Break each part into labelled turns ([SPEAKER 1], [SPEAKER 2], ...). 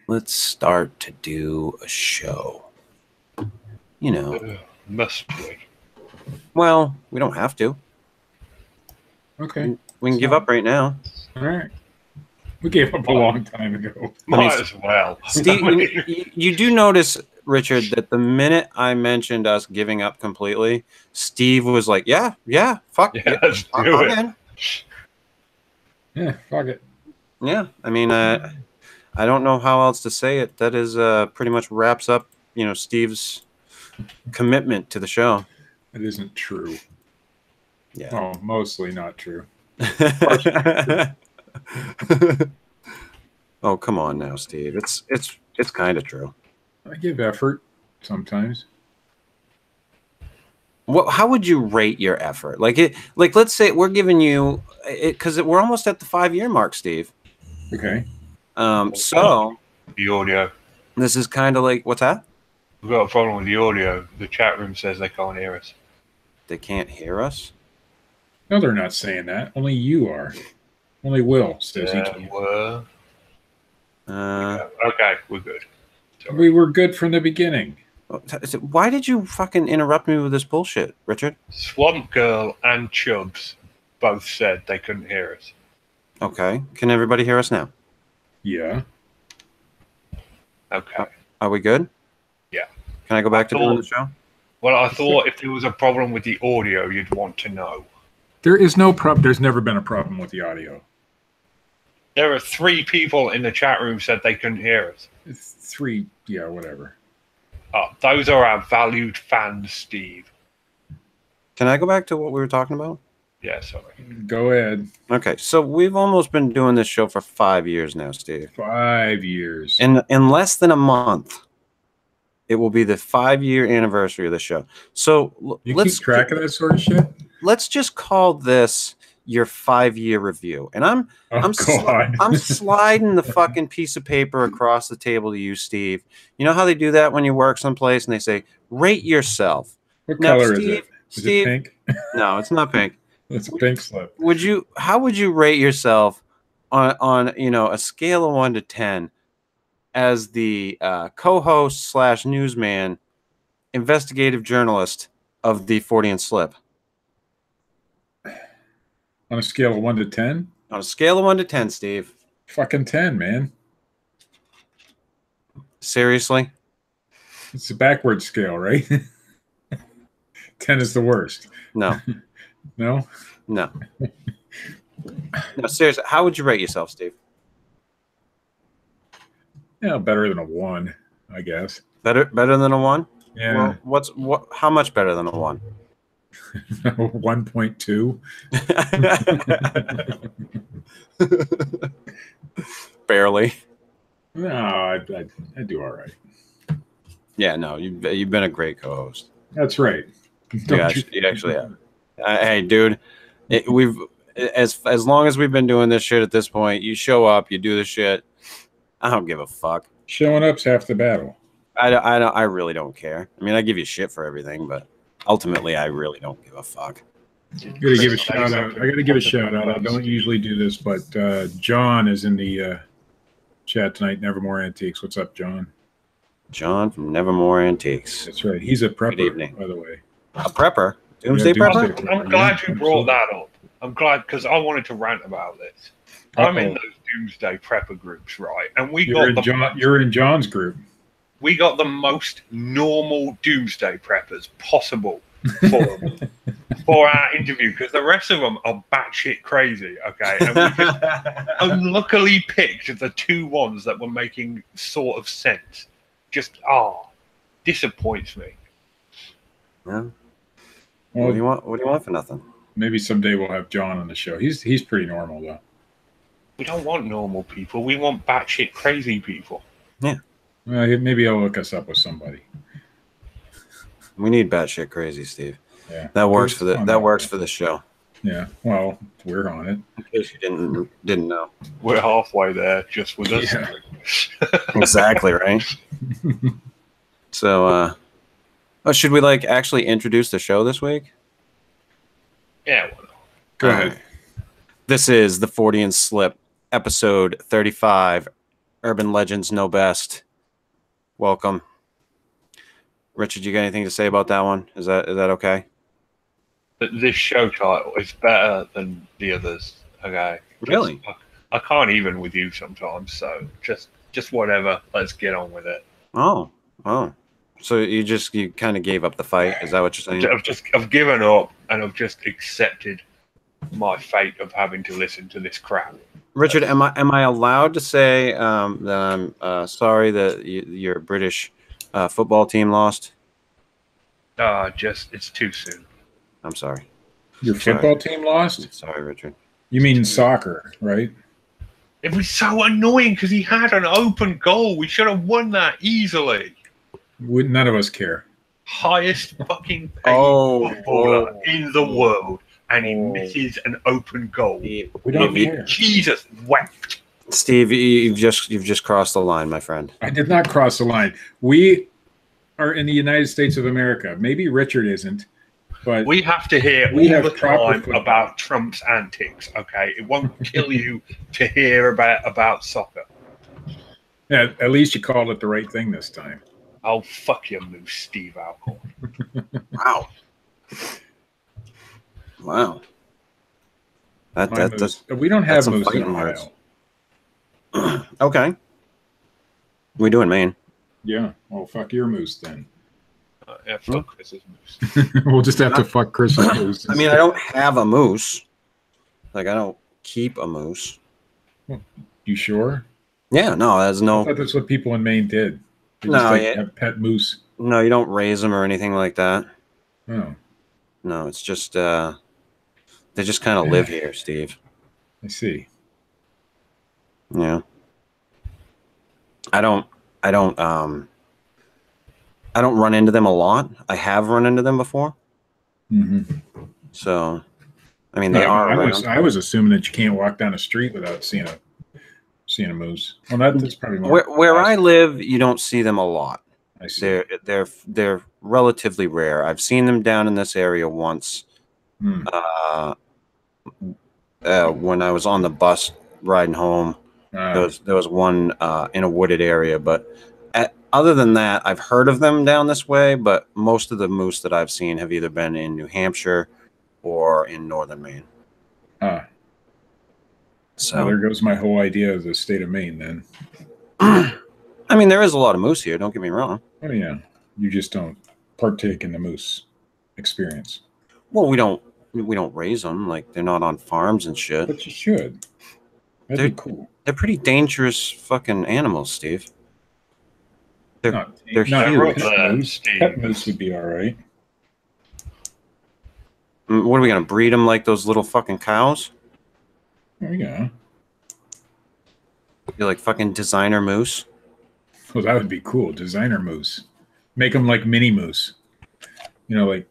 [SPEAKER 1] let's start to do a show. You know.
[SPEAKER 2] Must we?
[SPEAKER 1] Well, we don't have to.
[SPEAKER 3] Okay.
[SPEAKER 1] We can give up right now.
[SPEAKER 3] All right. We gave up a long time ago.
[SPEAKER 2] Might as well.
[SPEAKER 1] Steve, you do notice, Richard, that the minute I mentioned us giving up completely, Steve was like, yeah, fuck
[SPEAKER 2] yeah, let's do it.
[SPEAKER 1] In.
[SPEAKER 3] Yeah, fuck it.
[SPEAKER 1] Yeah, I mean, I don't know how else to say it. That is pretty much wraps up, Steve's commitment to the show.
[SPEAKER 3] It isn't true.
[SPEAKER 1] Yeah.
[SPEAKER 3] Well, mostly not true.
[SPEAKER 1] Oh, come on now, Steve. It's kind of true.
[SPEAKER 3] I give effort sometimes.
[SPEAKER 1] How would you rate your effort? Like let's say we're giving you it because we're almost at the 5-year mark, Steve.
[SPEAKER 3] Okay.
[SPEAKER 1] So
[SPEAKER 2] the audio.
[SPEAKER 1] This is kind of like, what's that?
[SPEAKER 2] We've got a problem with the audio. The chat room says they can't hear us.
[SPEAKER 1] They can't hear us?
[SPEAKER 3] No, they're not saying that. Only you are. Only Will says he can't.
[SPEAKER 2] Okay, we're good.
[SPEAKER 3] Sorry. We were good from the beginning.
[SPEAKER 1] Why did you fucking interrupt me with this bullshit, Richard?
[SPEAKER 2] Swamp Girl and Chubbs both said they couldn't hear us.
[SPEAKER 1] Okay. Can everybody hear us now?
[SPEAKER 3] Yeah.
[SPEAKER 2] Okay.
[SPEAKER 1] Are we good?
[SPEAKER 2] Yeah.
[SPEAKER 1] Can I go back to doing the show?
[SPEAKER 2] Well, I thought if there was a problem with the audio, you'd want to know.
[SPEAKER 3] There is no problem. There's never been a problem with the audio.
[SPEAKER 2] There are 3 people in the chat room said they couldn't hear us.
[SPEAKER 3] 3, yeah, whatever.
[SPEAKER 2] Oh, those are our valued fans, Steve.
[SPEAKER 1] Can I go back to what we were talking about?
[SPEAKER 2] Yeah, sorry.
[SPEAKER 3] Go ahead.
[SPEAKER 1] Okay, so we've almost been doing this show for 5 years now, Steve.
[SPEAKER 3] 5 years.
[SPEAKER 1] In less than a month, it will be the 5-year anniversary of the show. So
[SPEAKER 3] let's keep track of that sort of shit.
[SPEAKER 1] Let's just call this your 5-year review. And I'm sliding the fucking piece of paper across the table to you, Steve. You know how they do that when you work someplace and they say, rate yourself.
[SPEAKER 3] What color is it? Is it pink?
[SPEAKER 1] No, it's not pink.
[SPEAKER 3] It's a pink slip.
[SPEAKER 1] How would you rate yourself on a scale of 1 to 10 as the co-host / newsman, investigative journalist of the Fortean Slip?
[SPEAKER 3] On a scale of 1 to 10?
[SPEAKER 1] On a scale of 1 to 10, Steve.
[SPEAKER 3] Fucking 10, man.
[SPEAKER 1] Seriously?
[SPEAKER 3] It's a backward scale, right? 10 is the worst.
[SPEAKER 1] No.
[SPEAKER 3] No?
[SPEAKER 1] No. No, seriously. How would you rate yourself, Steve?
[SPEAKER 3] Yeah, better than a 1, I guess.
[SPEAKER 1] Better than a 1?
[SPEAKER 3] Yeah.
[SPEAKER 1] Well, how much better than a 1?
[SPEAKER 3] 1.2.
[SPEAKER 1] Barely.
[SPEAKER 3] No, I do all right.
[SPEAKER 1] Yeah, no, you've been a great co-host.
[SPEAKER 3] That's right.
[SPEAKER 1] You actually have. Hey, dude, as long as we've been doing this shit at this point, you show up, you do the shit. I don't give a fuck.
[SPEAKER 3] Showing up's half the battle.
[SPEAKER 1] I really don't care. I mean, I give you shit for everything, but ultimately, I really don't give a fuck.
[SPEAKER 3] I gotta give a shout out. I don't usually do this, but John is in the chat tonight. Nevermore Antiques. What's up, John?
[SPEAKER 1] John from Nevermore Antiques.
[SPEAKER 3] That's right. He's a prepper,
[SPEAKER 1] good evening.
[SPEAKER 3] by the way.
[SPEAKER 1] A prepper? Doomsday prepper?
[SPEAKER 2] I'm glad you brought that up. I'm glad because I wanted to rant about this. I'm in those Doomsday prepper groups, right? And
[SPEAKER 3] you're in John's group.
[SPEAKER 2] We got the most normal Doomsday preppers possible for our interview because the rest of them are batshit crazy. Okay, and we just unluckily picked the 2 ones that were making sort of sense. Just disappoints me.
[SPEAKER 1] Yeah. Well, what do you want? What do you want for nothing?
[SPEAKER 3] Maybe someday we'll have John on the show. He's pretty normal though.
[SPEAKER 2] We don't want normal people. We want batshit crazy people.
[SPEAKER 1] Yeah.
[SPEAKER 3] Well, maybe he'll hook us up with somebody.
[SPEAKER 1] We need batshit crazy, Steve.
[SPEAKER 3] Yeah.
[SPEAKER 1] That works for the show.
[SPEAKER 3] Yeah. Well, we're on it.
[SPEAKER 1] In case you didn't know.
[SPEAKER 2] We're halfway there just with us.
[SPEAKER 3] Yeah.
[SPEAKER 1] Exactly, right? So should we actually introduce the show this week?
[SPEAKER 2] Yeah, why not?
[SPEAKER 3] Go ahead.
[SPEAKER 1] This is the Fortean Slip, episode 35, Urban legends know best. Welcome. Richard, you got anything to say about that one? Is that okay?
[SPEAKER 2] This show title is better than the others. Okay.
[SPEAKER 1] Really?
[SPEAKER 2] I can't even with you sometimes, so just whatever. Let's get on with it.
[SPEAKER 1] Oh. So you kind of gave up the fight? Is that what you're saying?
[SPEAKER 2] I've given up, and I've just accepted my fate of having to listen to this crap.
[SPEAKER 1] Richard, am I allowed to say that I'm sorry that your British football team lost?
[SPEAKER 2] It's too soon.
[SPEAKER 1] I'm sorry.
[SPEAKER 3] Your football team lost?
[SPEAKER 1] I'm sorry, Richard.
[SPEAKER 3] You mean soccer, right?
[SPEAKER 2] It was so annoying because he had an open goal. We should have won that easily.
[SPEAKER 3] None of us care.
[SPEAKER 2] Highest fucking paid footballer in the world, and he misses an open goal.
[SPEAKER 3] We don't care.
[SPEAKER 2] Jesus wept.
[SPEAKER 1] Steve, you've just crossed the line, my friend.
[SPEAKER 3] I did not cross the line. We are in the United States of America. Maybe Richard isn't, but
[SPEAKER 2] we have to hear all the time about Trump's antics. Okay, it won't kill you to hear about soccer.
[SPEAKER 3] Yeah, at least you called it the right thing this time.
[SPEAKER 2] Oh, fuck your moose, Steve Alcorn.
[SPEAKER 1] Wow. That's
[SPEAKER 3] we don't have moose in Ohio.
[SPEAKER 1] Okay. We do in Maine.
[SPEAKER 3] Yeah. Well, fuck your moose then.
[SPEAKER 2] Yeah, fuck Chris's moose.
[SPEAKER 3] We'll just have to fuck Chris's moose.
[SPEAKER 1] I mean, I don't have a moose. Like, I don't keep a moose.
[SPEAKER 3] You sure?
[SPEAKER 1] Yeah, no, there's no...
[SPEAKER 3] I thought that's what people in Maine did. They just have pet moose.
[SPEAKER 1] No, you don't raise them or anything like that.
[SPEAKER 3] Oh.
[SPEAKER 1] No, it's just... they just kind of live here, Steve.
[SPEAKER 3] I see.
[SPEAKER 1] Yeah. I don't run into them a lot. I have run into them before.
[SPEAKER 3] Mm-hmm.
[SPEAKER 1] So, I mean, they are.
[SPEAKER 3] I was assuming that you can't walk down the street without seeing a moose. Well, that's probably more.
[SPEAKER 1] Where I live, you don't see them a lot.
[SPEAKER 3] I see.
[SPEAKER 1] They're relatively rare. I've seen them down in this area once. When I was on the bus riding home, there was one in a wooded area, but. Other than that, I've heard of them down this way, but most of the moose that I've seen have either been in New Hampshire or in northern Maine. So
[SPEAKER 3] well, there goes my whole idea of the state of Maine then.
[SPEAKER 1] I mean, there is a lot of moose here, don't get me wrong.
[SPEAKER 3] Oh, yeah. You just don't partake in the moose experience.
[SPEAKER 1] Well, we don't raise them. Like, they're not on farms and shit.
[SPEAKER 3] But you should. That'd be cool.
[SPEAKER 1] They're pretty dangerous fucking animals, Steve. They're
[SPEAKER 3] huge. Pet moose would be all right.
[SPEAKER 1] What are we going to breed them like those little fucking cows?
[SPEAKER 3] There you go.
[SPEAKER 1] You're like fucking designer moose?
[SPEAKER 3] Well, that would be cool. Designer moose. Make them like mini moose. You know, like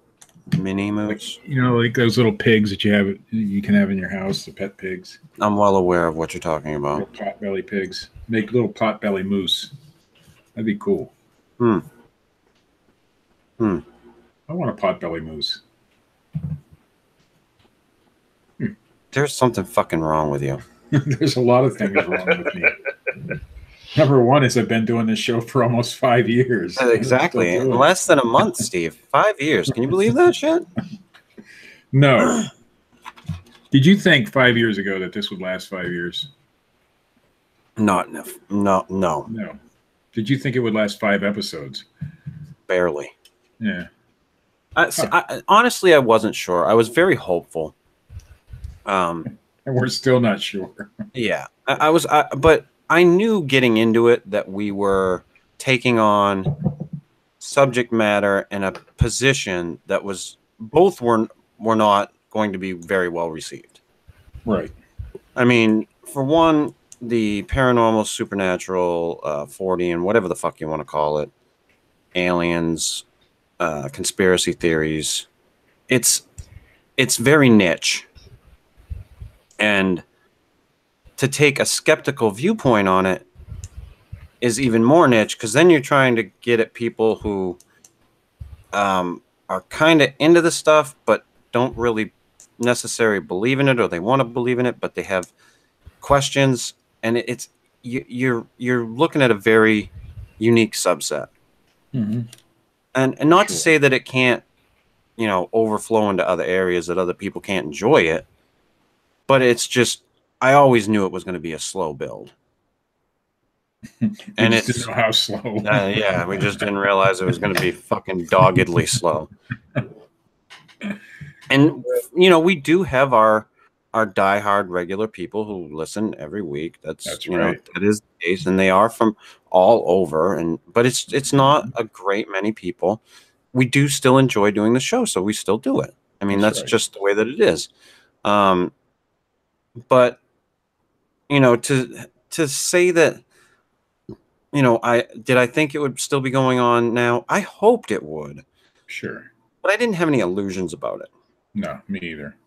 [SPEAKER 1] mini moose?
[SPEAKER 3] Like, you know, like those little pigs that you can have in your house, the pet pigs.
[SPEAKER 1] I'm well aware of what you're talking about.
[SPEAKER 3] Little pot-belly pigs. Make little pot-belly moose. That'd be cool.
[SPEAKER 1] I
[SPEAKER 3] want a pot-belly moose.
[SPEAKER 1] There's something fucking wrong with you.
[SPEAKER 3] There's a lot of things wrong with me. Number one is I've been doing this show for almost 5 years.
[SPEAKER 1] Exactly. Less than a month, Steve. 5 years. Can you believe that shit?
[SPEAKER 3] No. Did you think 5 years ago that this would last 5 years?
[SPEAKER 1] No.
[SPEAKER 3] Did you think it would last 5 episodes?
[SPEAKER 1] Barely.
[SPEAKER 3] Yeah.
[SPEAKER 1] Honestly, I wasn't sure. I was very hopeful.
[SPEAKER 3] And we're still not sure.
[SPEAKER 1] Yeah. I was, but I knew getting into it that we were taking on subject matter and a position that was both were not going to be very well received.
[SPEAKER 3] Right.
[SPEAKER 1] I mean, for one, the paranormal, supernatural, Fortean, whatever the fuck you want to call it, aliens, conspiracy theories, it's very niche. And to take a skeptical viewpoint on it is even more niche, because then you're trying to get at people who are kind of into the stuff but don't really necessarily believe in it, or they want to believe in it but they have questions. And you're looking at a very unique subset, and not to say that it can't, you know, overflow into other areas that other people can't enjoy it, but it's just I always knew it was going to be a slow build.
[SPEAKER 3] And it's didn't know how slow.
[SPEAKER 1] Yeah, we just didn't realize it was going to be fucking doggedly slow. And you know, we do have our diehard regular people who listen every week. That's you
[SPEAKER 3] right.
[SPEAKER 1] know, that is the case, and they are from all over. But it's not a great many people. We do still enjoy doing the show, so we still do it. I mean, that's just the way that it is. But you know, to say that, you know, I think it would still be going on now. I hoped it would.
[SPEAKER 3] Sure.
[SPEAKER 1] But I didn't have any illusions about it.
[SPEAKER 3] No, me either.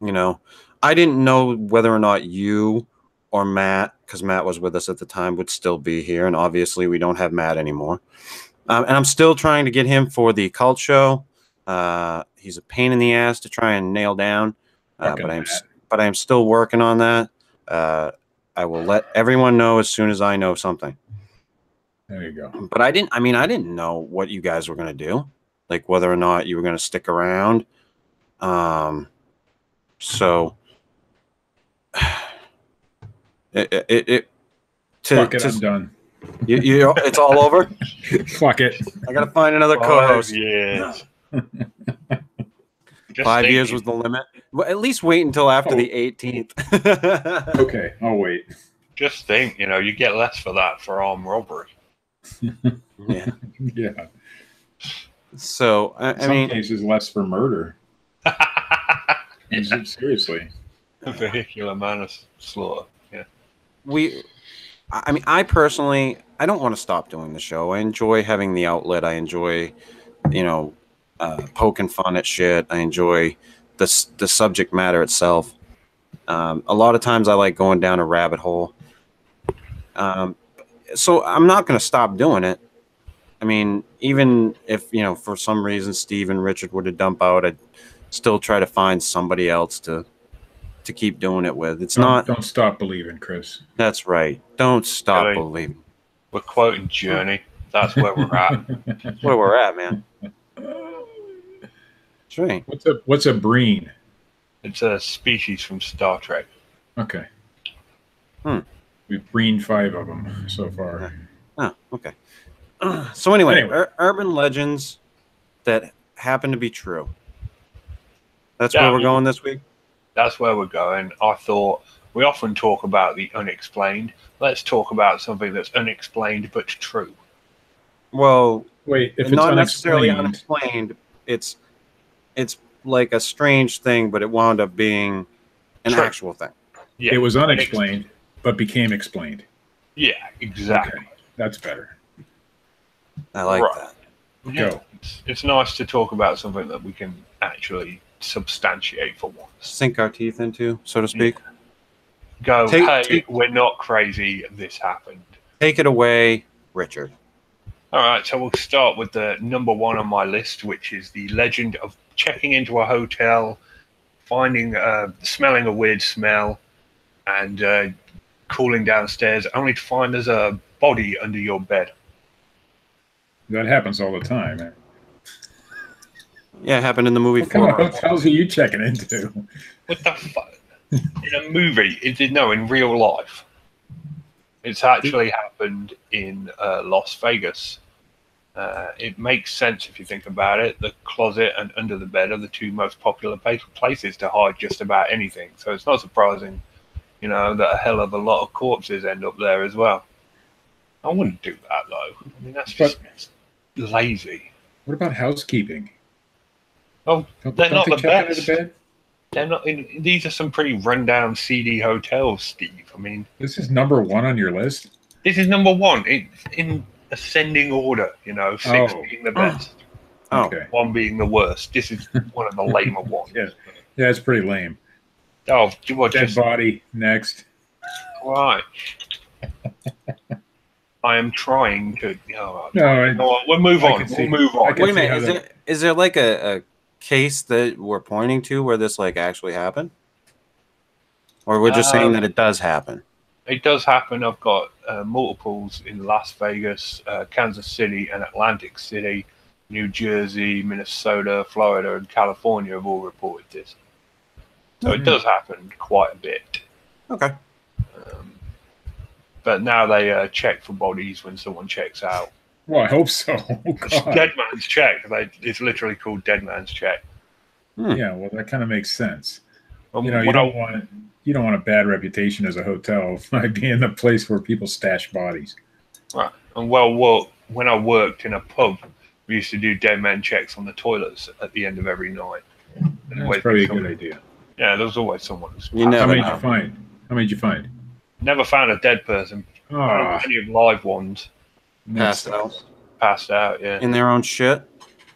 [SPEAKER 1] You know, I didn't know whether or not you or Matt, because Matt was with us at the time, would still be here. And obviously we don't have Matt anymore. And I'm still trying to get him for the cult show. He's a pain in the ass to try and nail down. But I'm still working on that. I will let everyone know as soon as I know something.
[SPEAKER 3] There you go.
[SPEAKER 1] But I didn't know what you guys were going to do, like whether or not you were going to stick around. So
[SPEAKER 3] fuck it, I'm done.
[SPEAKER 1] You it's all over.
[SPEAKER 3] Fuck it.
[SPEAKER 1] I got to find another co-host.
[SPEAKER 2] Yes.
[SPEAKER 1] 5 years was the limit. Well, at least wait until after the 18th.
[SPEAKER 3] Okay, I'll wait.
[SPEAKER 2] Just think, you know, you get less for that for armed robbery.
[SPEAKER 1] Yeah.
[SPEAKER 3] Yeah.
[SPEAKER 1] So I
[SPEAKER 3] In some
[SPEAKER 1] mean,
[SPEAKER 3] cases less for murder. Seriously.
[SPEAKER 2] Vehicular manslaughter. Yeah.
[SPEAKER 1] I mean, I personally, I don't want to stop doing the show. I enjoy having the outlet. I enjoy, you know, poking fun at shit. I enjoy the subject matter itself. A lot of times I like going down a rabbit hole. So I'm not going to stop doing it. I mean, even if, you know, for some reason Steve and Richard were to dump out, I'd still try to find somebody else to keep doing it with. Don't
[SPEAKER 3] stop believing, Chris.
[SPEAKER 1] That's right. Don't stop believing.
[SPEAKER 2] We're quoting Journey. That's where we're at.
[SPEAKER 1] That's where we're at, man. That's right.
[SPEAKER 3] What's a breen?
[SPEAKER 2] It's a species from Star Trek.
[SPEAKER 3] Okay. We've breened 5 of them so far.
[SPEAKER 1] Oh, okay. So anyway. Urban legends that happen to be true. That's where we're going this week?
[SPEAKER 2] That's where we're going. I thought we often talk about the unexplained. Let's talk about something that's unexplained but true.
[SPEAKER 1] Well,
[SPEAKER 3] wait, if it's
[SPEAKER 1] not necessarily unexplained, it's like a strange thing, but it wound up being an actual thing.
[SPEAKER 3] Yeah, it was unexplained, but became explained.
[SPEAKER 2] Yeah, exactly.
[SPEAKER 3] Okay. That's better.
[SPEAKER 1] I like that.
[SPEAKER 2] Yeah. Go. It's nice to talk about something that we can actually substantiate for once.
[SPEAKER 1] Sink our teeth into, so to speak.
[SPEAKER 2] Go, we're not crazy, this happened.
[SPEAKER 1] Take it away, Richard.
[SPEAKER 2] All right, so we'll start with the number 1 on my list, which is the legend of checking into a hotel, smelling a weird smell, and cooling downstairs, only to find there's a body under your bed.
[SPEAKER 3] That happens all the time.
[SPEAKER 1] Yeah, it happened in the movie.
[SPEAKER 3] What kind of hotels are you checking into?
[SPEAKER 2] What the fuck? In a movie, in real life. It's actually happened in Las Vegas. It makes sense if you think about it. The closet and under the bed are the 2 most popular places to hide just about anything. So it's not surprising, you know, that a hell of a lot of corpses end up there as well. I wouldn't do that, though. I mean, that's just lazy.
[SPEAKER 3] What about housekeeping?
[SPEAKER 2] Oh, they're not the best.
[SPEAKER 3] The bed?
[SPEAKER 2] They're not. These are some pretty rundown, seedy hotels, Steve. I mean,
[SPEAKER 3] this is number 1 on your list.
[SPEAKER 2] This is number 1. It's in ascending order. You know, 6 being the best.
[SPEAKER 3] Okay.
[SPEAKER 2] 1 being the worst. This is one of the lamer ones.
[SPEAKER 3] Yeah, it's pretty lame.
[SPEAKER 2] Oh,
[SPEAKER 3] dead body next.
[SPEAKER 2] Right. I am trying to.
[SPEAKER 3] No,
[SPEAKER 2] we'll move on. We'll move on.
[SPEAKER 1] Wait a minute. Is there like a case that we're pointing to where this like actually happened, or we're just saying that it does happen?
[SPEAKER 2] It does happen. I've got multiples in Las Vegas, Kansas City, and Atlantic City, New Jersey, Minnesota, Florida, and California have all reported this. So it does happen quite a bit.
[SPEAKER 1] Okay.
[SPEAKER 2] But now they check for bodies when someone checks out.
[SPEAKER 3] Well, I hope so. Oh, God.
[SPEAKER 2] Dead man's check. It's literally called dead man's check.
[SPEAKER 3] Yeah, well, that kind of makes sense. You
[SPEAKER 2] What
[SPEAKER 3] don't want a bad reputation as a hotel by being the place where people stash bodies.
[SPEAKER 2] Right. And when I worked in a pub, we used to do dead man checks on the toilets at the end of every night.
[SPEAKER 3] That's probably a good idea.
[SPEAKER 2] Yeah, there was always someone.
[SPEAKER 3] How many did you find?
[SPEAKER 2] Never found a dead person. Any of live ones.
[SPEAKER 1] Passed out.
[SPEAKER 2] Passed out, yeah.
[SPEAKER 1] In their own shit?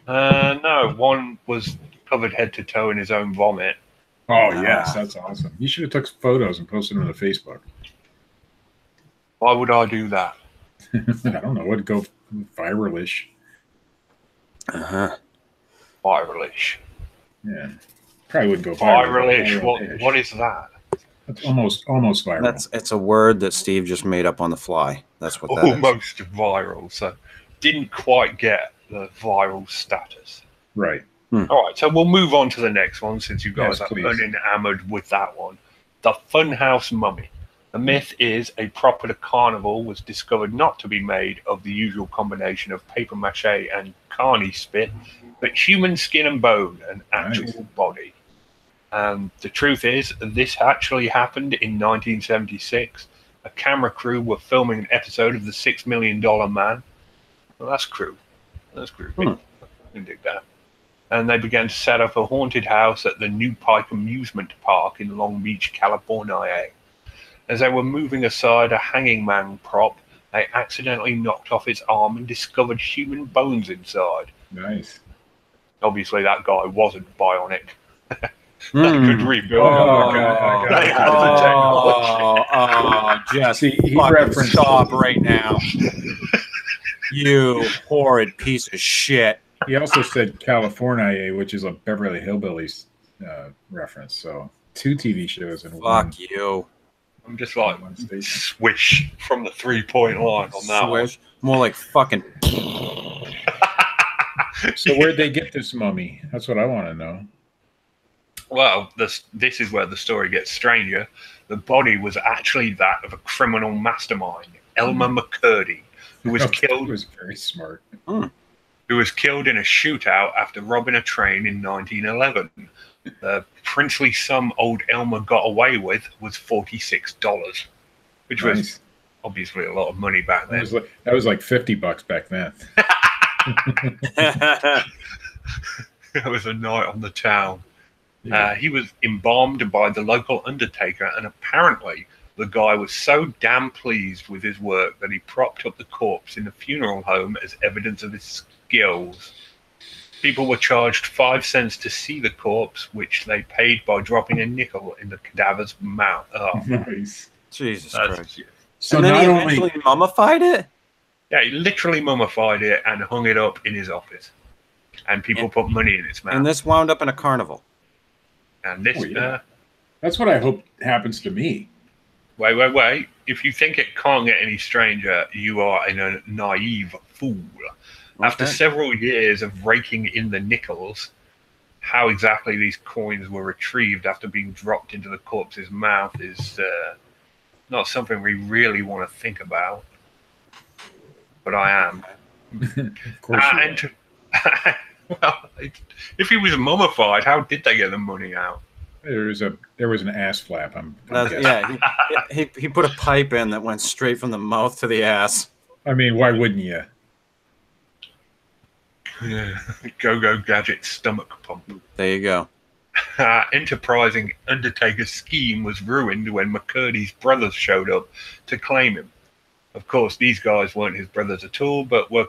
[SPEAKER 2] No, one was covered head to toe in his own vomit.
[SPEAKER 3] Oh, yes, that's awesome. You should have took photos and posted them to Facebook.
[SPEAKER 2] Why would I do that?
[SPEAKER 3] I don't know. It would go viralish.
[SPEAKER 2] Viralish.
[SPEAKER 3] Yeah. Probably would go viral.
[SPEAKER 2] Viralish. What is that?
[SPEAKER 3] It's almost viral.
[SPEAKER 1] It's a word that Steve just made up on the fly. That's what that is.
[SPEAKER 2] Almost viral. So didn't quite get the viral status.
[SPEAKER 3] Right.
[SPEAKER 2] All right, so we'll move on to the next one since you guys are unenamored with that one. The Funhouse Mummy. The myth is a proper carnival was discovered not to be made of the usual combination of paper mache and carny spit, but human skin and bone, an actual body. The truth is, this actually happened in 1976. A camera crew were filming an episode of The $6 Million Man. Well, that's crude. That's crude. I can dig that. And they began to set up a haunted house at the New Pike Amusement Park in Long Beach, California. As they were moving aside a hanging man prop, they accidentally knocked off its arm and discovered human bones inside.
[SPEAKER 3] Nice.
[SPEAKER 2] Obviously, that guy wasn't bionic. They could rebuild him. They had the technology.
[SPEAKER 1] Jesse, he referenced stop right now. You horrid piece of shit.
[SPEAKER 3] He also said California, which is a Beverly Hillbillies reference. So 2 TV shows and
[SPEAKER 1] Fuck you.
[SPEAKER 2] I'm just like swish from the 3-point line on that one.
[SPEAKER 1] More like fucking.
[SPEAKER 3] So where'd they get this mummy? That's what I want to know.
[SPEAKER 2] Well, this is where the story gets stranger. The body was actually that of a criminal mastermind, Elmer McCurdy, who was killed.
[SPEAKER 3] He was very smart.
[SPEAKER 2] Who was killed in a shootout after robbing a train in 1911. The princely sum old Elmer got away with was $46, which was obviously a lot of money back then.
[SPEAKER 3] That was like $50 back then.
[SPEAKER 2] It was a night on the town. Yeah. He was embalmed by the local undertaker, and apparently the guy was so damn pleased with his work that he propped up the corpse in the funeral home as evidence of his skills. People were charged 5 cents to see the corpse, which they paid by dropping a nickel in the cadaver's mouth. Oh,
[SPEAKER 3] nice.
[SPEAKER 1] Jesus Christ.
[SPEAKER 3] So
[SPEAKER 1] and then he eventually mummified it?
[SPEAKER 2] Yeah, he literally mummified it and hung it up in his office. And people put money in its mouth.
[SPEAKER 1] And this wound up in a carnival.
[SPEAKER 2] And this...
[SPEAKER 3] that's what I hope happens to me.
[SPEAKER 2] Wait. If you think it can't get any stranger, you are a naive fool. Okay. After several years of raking in the nickels, how exactly these coins were retrieved after being dropped into the corpse's mouth is not something we really want to think about. But I am.
[SPEAKER 3] Of course
[SPEAKER 2] well, if he was mummified, how did they get the money out?
[SPEAKER 3] There was an ass flap.
[SPEAKER 1] He put a pipe in that went straight from the mouth to the ass.
[SPEAKER 3] I mean, why wouldn't you?
[SPEAKER 2] Go-go gadget stomach pump.
[SPEAKER 1] There you go.
[SPEAKER 2] Enterprising Undertaker's scheme was ruined when McCurdy's brothers showed up to claim him. Of course, these guys weren't his brothers at all, but were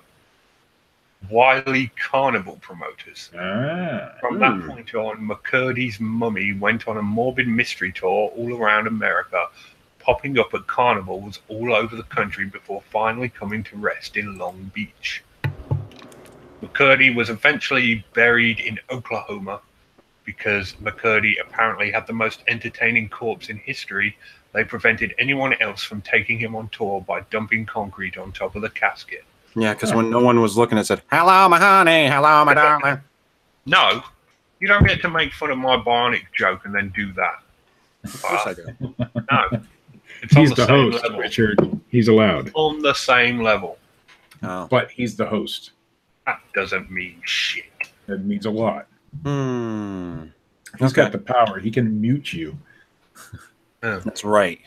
[SPEAKER 2] wily carnival promoters. From that point on, McCurdy's mummy went on a morbid mystery tour all around America, popping up at carnivals all over the country before finally coming to rest in Long Beach. McCurdy was eventually buried in Oklahoma because McCurdy apparently had the most entertaining corpse in history They prevented anyone else from taking him on tour by dumping concrete on top of the casket.
[SPEAKER 1] Yeah, because when no one was looking, it said, "Hello, my honey. Hello, my darling."
[SPEAKER 2] No, you don't get to make fun of my bionic joke and then do that.
[SPEAKER 1] Of course I do.
[SPEAKER 2] No. It's
[SPEAKER 3] He's
[SPEAKER 2] on the
[SPEAKER 3] the
[SPEAKER 2] same
[SPEAKER 3] host,
[SPEAKER 2] level.
[SPEAKER 3] Richard. He's allowed.
[SPEAKER 2] On the same level.
[SPEAKER 1] Oh.
[SPEAKER 3] But he's the host.
[SPEAKER 2] That doesn't mean shit.
[SPEAKER 3] That means a lot.
[SPEAKER 1] He's
[SPEAKER 3] got the power. He can mute you.
[SPEAKER 2] Oh.
[SPEAKER 1] That's right.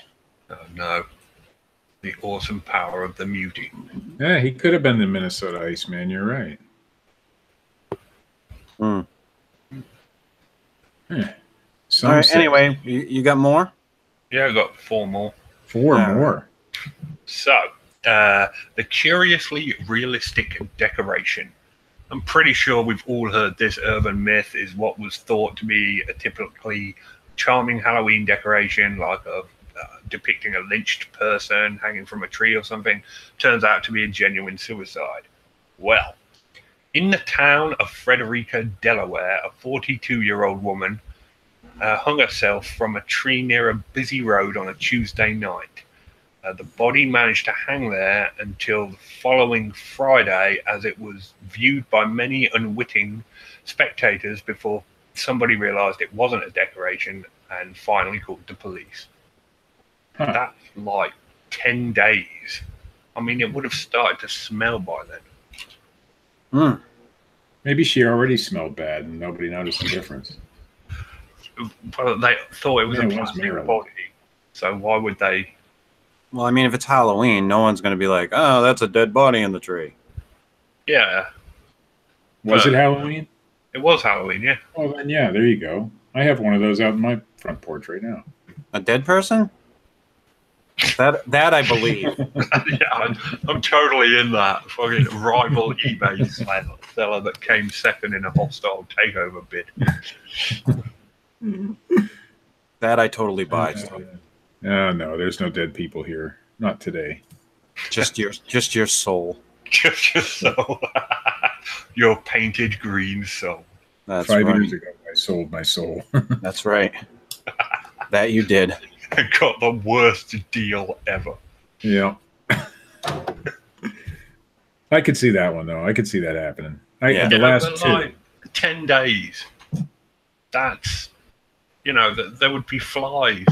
[SPEAKER 2] Oh, no. The awesome power of the muting.
[SPEAKER 3] Yeah, he could have been the Minnesota Iceman. You're right.
[SPEAKER 1] Hmm.
[SPEAKER 3] Yeah.
[SPEAKER 1] All right. Anyway, you got more?
[SPEAKER 2] Yeah, I got 4 more.
[SPEAKER 3] 4 more.
[SPEAKER 2] So, the curiously realistic decoration. I'm pretty sure we've all heard this urban myth is what was thought to be a typically charming Halloween decoration, like depicting a lynched person hanging from a tree or something, turns out to be a genuine suicide. Well, in the town of Frederica, Delaware, a 42-year-old woman hung herself from a tree near a busy road on a Tuesday night. The body managed to hang there until the following Friday, as it was viewed by many unwitting spectators before somebody realized it wasn't a decoration and finally called the police.
[SPEAKER 3] Huh.
[SPEAKER 2] That's like 10 days. I mean, it would have started to smell by then.
[SPEAKER 3] Maybe she already smelled bad and nobody noticed the difference.
[SPEAKER 2] Well, they thought it was
[SPEAKER 3] Yeah,
[SPEAKER 2] a
[SPEAKER 3] it was
[SPEAKER 2] plastic
[SPEAKER 3] Maryland.
[SPEAKER 2] body. So why would they?
[SPEAKER 1] Well, I mean, if it's Halloween, no one's going to be like, "Oh, that's a dead body in the tree."
[SPEAKER 2] Yeah.
[SPEAKER 3] Was it Halloween?
[SPEAKER 2] It was Halloween, yeah.
[SPEAKER 3] Oh, then yeah, there you go. I have one of those out in my front porch right now.
[SPEAKER 1] A dead person? That I believe.
[SPEAKER 2] Yeah, I'm totally in that fucking rival eBay seller that came second in a hostile takeover bid.
[SPEAKER 1] That I totally buy.
[SPEAKER 3] Oh, no, there's no dead people here. Not today.
[SPEAKER 1] Just your soul.
[SPEAKER 2] Just your soul. Your painted green soul.
[SPEAKER 3] That's 5 years ago, I sold my soul.
[SPEAKER 1] That's right. That you did.
[SPEAKER 2] I got the worst deal ever.
[SPEAKER 3] Yeah. I could see that one, though. I could see that happening. The last 2.
[SPEAKER 2] Like 10 days. That's, there would be flies,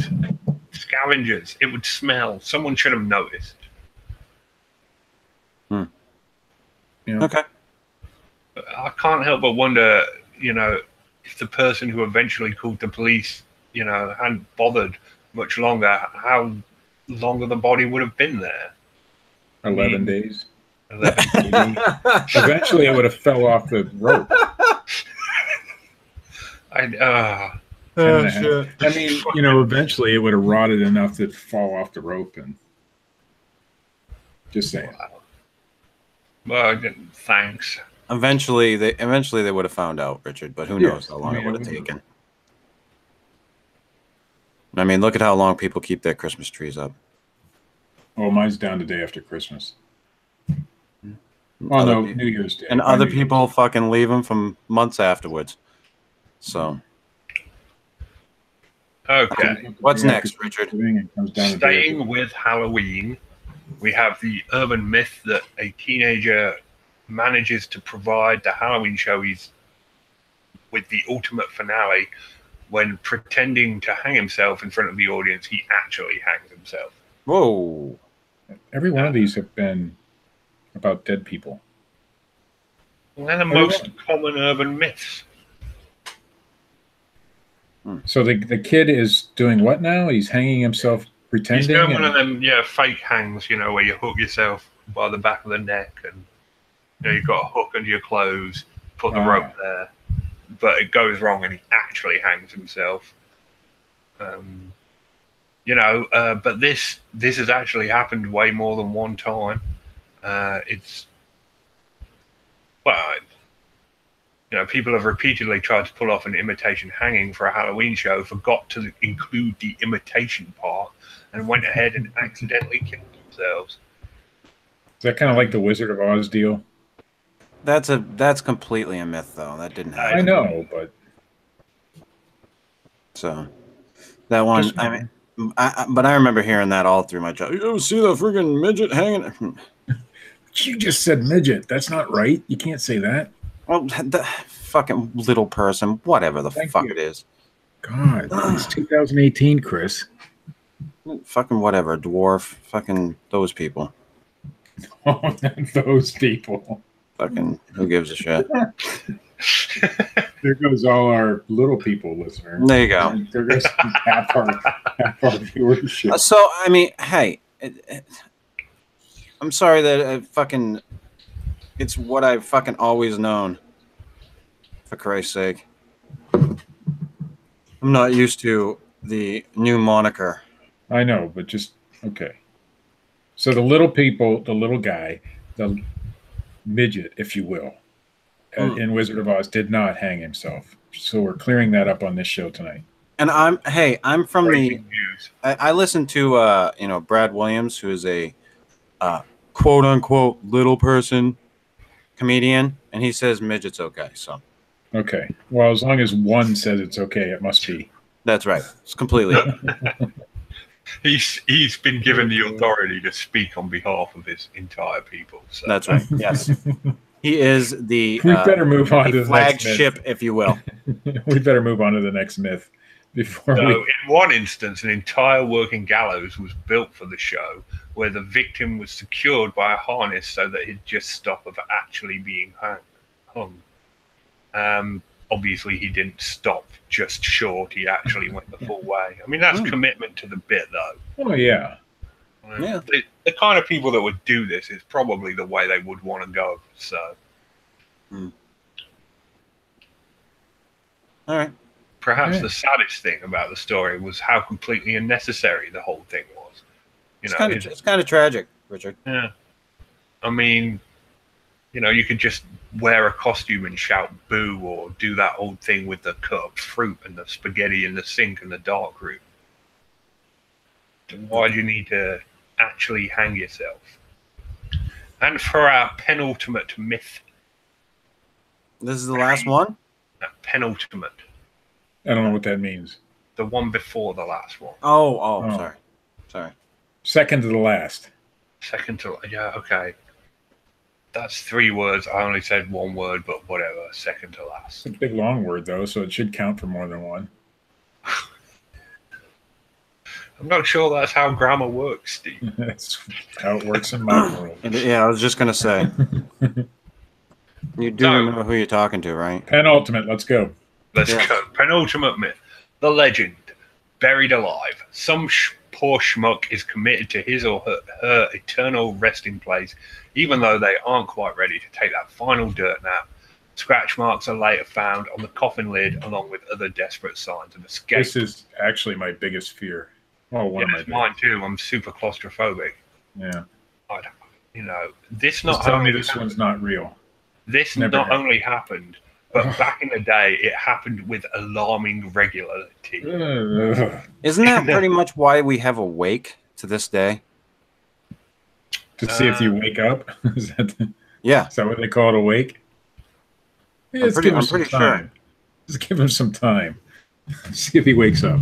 [SPEAKER 2] scavengers. It would smell. Someone should have noticed.
[SPEAKER 1] Yeah.
[SPEAKER 3] Okay.
[SPEAKER 2] I can't help but wonder, if the person who eventually called the police, hadn't bothered much longer, how long the body would have been there.
[SPEAKER 3] 11 days.
[SPEAKER 2] 11 days.
[SPEAKER 3] Eventually, it would have fell off the rope.
[SPEAKER 1] Shit.
[SPEAKER 3] I mean, eventually it would have rotted enough to fall off the rope. And just saying.
[SPEAKER 2] Well, thanks.
[SPEAKER 1] Eventually they would have found out, Richard, but who knows how long it would have taken. I mean, look at how long people keep their Christmas trees up.
[SPEAKER 3] Oh, mine's down the day after Christmas. Oh, no, New Year's Day.
[SPEAKER 1] And other people fucking leave them from months afterwards. So.
[SPEAKER 2] Okay.
[SPEAKER 1] What's next, Richard?
[SPEAKER 2] Staying with Halloween, we have the urban myth that a teenager manages to provide the Halloween show with the ultimate finale. When pretending to hang himself in front of the audience, he actually hangs himself.
[SPEAKER 1] Whoa.
[SPEAKER 3] Every one of these have been about dead people.
[SPEAKER 2] Well, they're the most common urban myths.
[SPEAKER 3] So the kid is doing what now? He's hanging himself pretending?
[SPEAKER 2] He's doing one of them, fake hangs, where you hook yourself by the back of the neck and, you've got a hook under your clothes, put the rope there. But it goes wrong and he actually hangs himself. But this has actually happened way more than one time. People have repeatedly tried to pull off an imitation hanging for a Halloween show, forgot to include the imitation part, and went ahead and accidentally killed themselves.
[SPEAKER 3] Is that kind of like the Wizard of Oz deal?
[SPEAKER 1] That's completely a myth, though. That didn't happen.
[SPEAKER 3] I know, but
[SPEAKER 1] so that one. I mean, But I remember hearing that all through my job. You ever see the freaking midget hanging?
[SPEAKER 3] You just said midget. That's not right. You can't say that.
[SPEAKER 1] Well, the fucking little person, whatever the fuck it is.
[SPEAKER 3] God, it's 2018, Chris.
[SPEAKER 1] Fucking whatever, dwarf. Fucking those people.
[SPEAKER 3] Oh, those people.
[SPEAKER 1] Fucking who gives a shit?
[SPEAKER 3] There goes all our little people listeners.
[SPEAKER 1] There you go.
[SPEAKER 3] There goes half our viewership.
[SPEAKER 1] So I mean, hey, I'm sorry that it's what I've fucking always known. For Christ's sake, I'm not used to the new moniker.
[SPEAKER 3] I know, but just okay. So the little people, the little guy, the midget, if you will, in Wizard of Oz did not hang himself. So we're clearing that up on this show tonight.
[SPEAKER 1] And I'm from I listen to Brad Williams, who is a quote unquote little person comedian, and he says midget's okay. So
[SPEAKER 3] okay, well, as long as one says it's okay, it must be.
[SPEAKER 1] That's right. It's completely.
[SPEAKER 2] He's been given the authority to speak on behalf of his entire people. So.
[SPEAKER 1] That's right. Yes, he is the.
[SPEAKER 3] We better move on to the
[SPEAKER 1] flagship,
[SPEAKER 3] next myth.
[SPEAKER 1] if you will.
[SPEAKER 3] We better move on to the next myth before.
[SPEAKER 2] So, in one instance, an entire working gallows was built for the show, where the victim was secured by a harness so that he'd just stop of actually being hung. Obviously, he didn't stop just short. He actually went the full way. I mean, that's commitment to the bit, though.
[SPEAKER 3] Oh, yeah.
[SPEAKER 1] Yeah.
[SPEAKER 2] The kind of people that would do this is probably the way they would want to go. So,
[SPEAKER 1] all right.
[SPEAKER 2] Perhaps the saddest thing about the story was how completely unnecessary the whole thing was.
[SPEAKER 1] It's kind of tragic, Richard.
[SPEAKER 2] Yeah. I mean, you could just wear a costume and shout boo, or do that old thing with the cut up fruit and the spaghetti in the sink and the dark room. Why do you need to actually hang yourself? And for our penultimate myth.
[SPEAKER 1] This is the last one?
[SPEAKER 2] Penultimate.
[SPEAKER 3] I don't know what that means.
[SPEAKER 2] The one before the last one.
[SPEAKER 1] Oh. Sorry.
[SPEAKER 3] Second to the last.
[SPEAKER 2] Second to, yeah, okay. That's 3 words. I only said 1 word, but whatever. Second to last.
[SPEAKER 3] It's a big long word, though, so it should count for more than one.
[SPEAKER 2] I'm not sure that's how grammar works, Steve.
[SPEAKER 3] That's how it works in my world.
[SPEAKER 1] Yeah, I was just going to say. You do remember who you're talking to, right?
[SPEAKER 3] Penultimate, let's go.
[SPEAKER 2] Let's go. Penultimate myth. The legend. Buried alive. Some poor schmuck is committed to his or her eternal resting place, even though they aren't quite ready to take that final dirt nap. Scratch marks are later found on the coffin lid, along with other desperate signs of escape.
[SPEAKER 3] This is actually my biggest fear. Oh, one of my
[SPEAKER 2] mine too. I'm super claustrophobic.
[SPEAKER 3] Yeah.
[SPEAKER 2] This
[SPEAKER 3] not tell me this one's not real.
[SPEAKER 2] This not only happened, but back in the day, it happened with alarming regularity.
[SPEAKER 1] Isn't that pretty much why we have a wake to this day?
[SPEAKER 3] To see if you wake up? Is that what they call it, a wake? Yeah,
[SPEAKER 1] I'm pretty sure.
[SPEAKER 3] Just give him some time. See if he wakes up.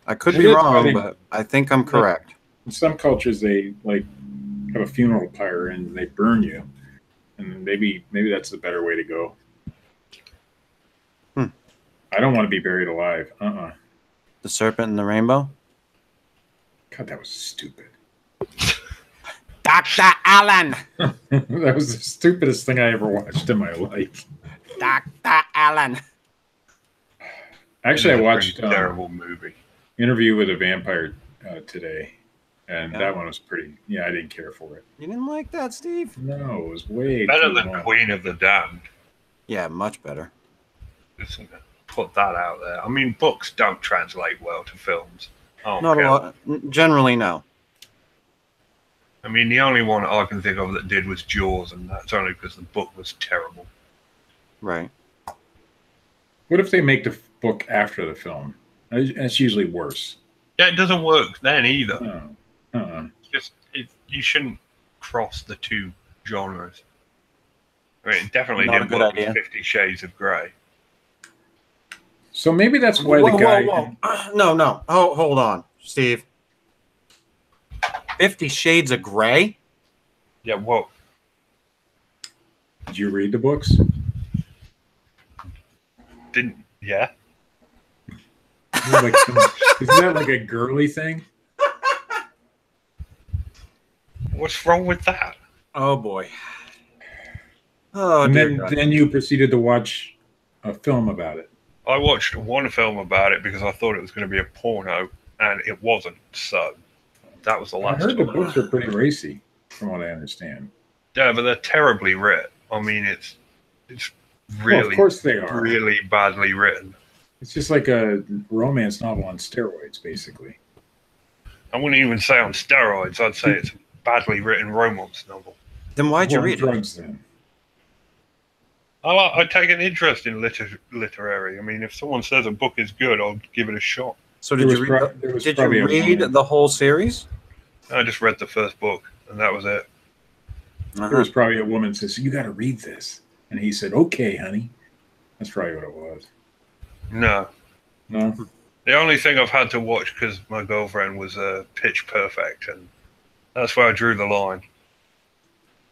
[SPEAKER 1] I could be wrong, but I think I'm correct.
[SPEAKER 3] In some cultures, they have a funeral pyre and they burn you, and maybe that's the better way to go. I don't want to be buried alive.
[SPEAKER 1] The serpent and the rainbow.
[SPEAKER 3] God, that was stupid.
[SPEAKER 1] Dr. Allen.
[SPEAKER 3] That was the stupidest thing I ever watched in my life.
[SPEAKER 1] Dr. Allen.
[SPEAKER 3] Actually, I watched
[SPEAKER 2] a terrible movie.
[SPEAKER 3] Interview with a Vampire today, and that one was pretty. Yeah, I didn't care for it.
[SPEAKER 1] You didn't like that, Steve?
[SPEAKER 3] No, it was way
[SPEAKER 2] better than long. Queen of the Damned.
[SPEAKER 1] Yeah, much better.
[SPEAKER 2] Listen, put that out there. I mean, books don't translate well to films.
[SPEAKER 1] Not a lot. Generally, no.
[SPEAKER 2] I mean, the only one I can think of that did was Jaws, and that's only because the book was terrible.
[SPEAKER 1] Right.
[SPEAKER 3] What if they make the book after the film? It's usually worse.
[SPEAKER 2] Yeah, it doesn't work then either.
[SPEAKER 3] No.
[SPEAKER 2] You shouldn't cross the two genres. I mean, it definitely
[SPEAKER 1] Not
[SPEAKER 2] didn't work with 50 Shades of Grey.
[SPEAKER 3] So maybe that's why the guy.
[SPEAKER 1] Whoa. No. Oh, hold on, Steve. 50 Shades of Grey?
[SPEAKER 2] Yeah, whoa.
[SPEAKER 3] Did you read the books?
[SPEAKER 2] Yeah.
[SPEAKER 3] Isn't that like a girly thing?
[SPEAKER 2] What's wrong with that?
[SPEAKER 1] Oh boy. Oh,
[SPEAKER 3] and
[SPEAKER 1] dear God.
[SPEAKER 3] then you proceeded to watch a film about it.
[SPEAKER 2] I watched one film about it because I thought it was going to be a porno, and it wasn't. So that was the last.
[SPEAKER 3] I heard the books are pretty racy, from what I understand.
[SPEAKER 2] Yeah, but they're terribly written. I mean, it's really,
[SPEAKER 3] well, of course they are.
[SPEAKER 2] Really badly written.
[SPEAKER 3] It's just like a romance novel on steroids, basically.
[SPEAKER 2] I wouldn't even say on steroids. I'd say it's a badly written romance novel.
[SPEAKER 1] Then why'd you read
[SPEAKER 3] drugs,
[SPEAKER 1] it?
[SPEAKER 3] Then?
[SPEAKER 2] I take an interest in literary. I mean, if someone says a book is good, I'll give it a shot.
[SPEAKER 1] So did you read the whole series?
[SPEAKER 2] I just read the first book, and that was it.
[SPEAKER 3] There was probably a woman that says, "You got to read this," and he said, "Okay, honey." That's probably what it was.
[SPEAKER 2] No.
[SPEAKER 3] No.
[SPEAKER 2] The only thing I've had to watch because my girlfriend was Pitch Perfect, and that's where I drew the line.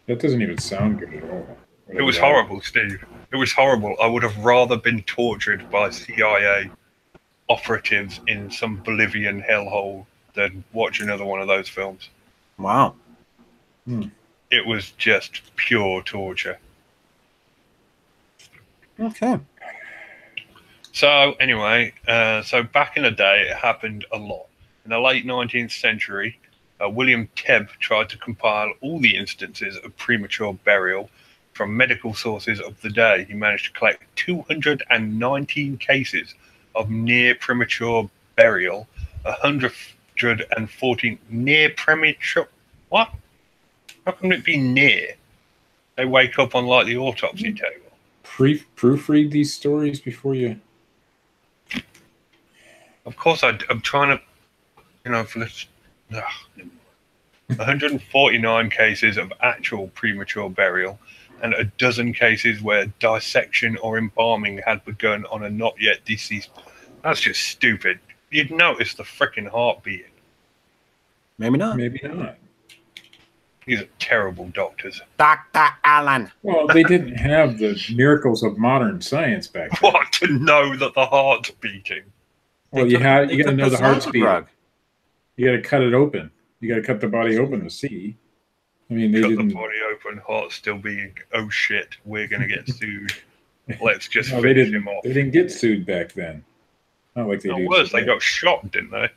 [SPEAKER 3] That doesn't even sound good at all.
[SPEAKER 2] It was horrible, Steve. It was horrible. I would have rather been tortured by CIA operatives in some Bolivian hellhole than watch another one of those films.
[SPEAKER 1] Wow.
[SPEAKER 2] It was just pure torture.
[SPEAKER 1] Okay.
[SPEAKER 2] So anyway, so back in the day, it happened a lot. In the late 19th century, William Tebb tried to compile all the instances of premature burial from medical sources of the day. He managed to collect 219 cases of near premature burial, 114 near premature. What? How can it be near? They wake up on like the autopsy table.
[SPEAKER 3] Proofread these stories before you.
[SPEAKER 2] Of course, I'm trying to, for this. 149 cases of actual premature burial, and a dozen cases where dissection or embalming had begun on a not yet deceased. That's just stupid. You'd notice the frickin' heart beating.
[SPEAKER 1] Maybe not.
[SPEAKER 3] Maybe not.
[SPEAKER 2] These are terrible doctors.
[SPEAKER 1] Dr. Allen.
[SPEAKER 3] Well, they didn't have the miracles of modern science back then.
[SPEAKER 2] What, to know that the heart's beating?
[SPEAKER 3] Well, you got to know the heart's beating. You got to cut it open. You got to cut the body open to see. I mean, they didn't.
[SPEAKER 2] The body open, heart still beating. Oh shit, we're gonna get sued. Let's just
[SPEAKER 3] no,
[SPEAKER 2] finish him off.
[SPEAKER 3] They didn't get sued back then. Not like they do.
[SPEAKER 2] Worse, they got shot, didn't they?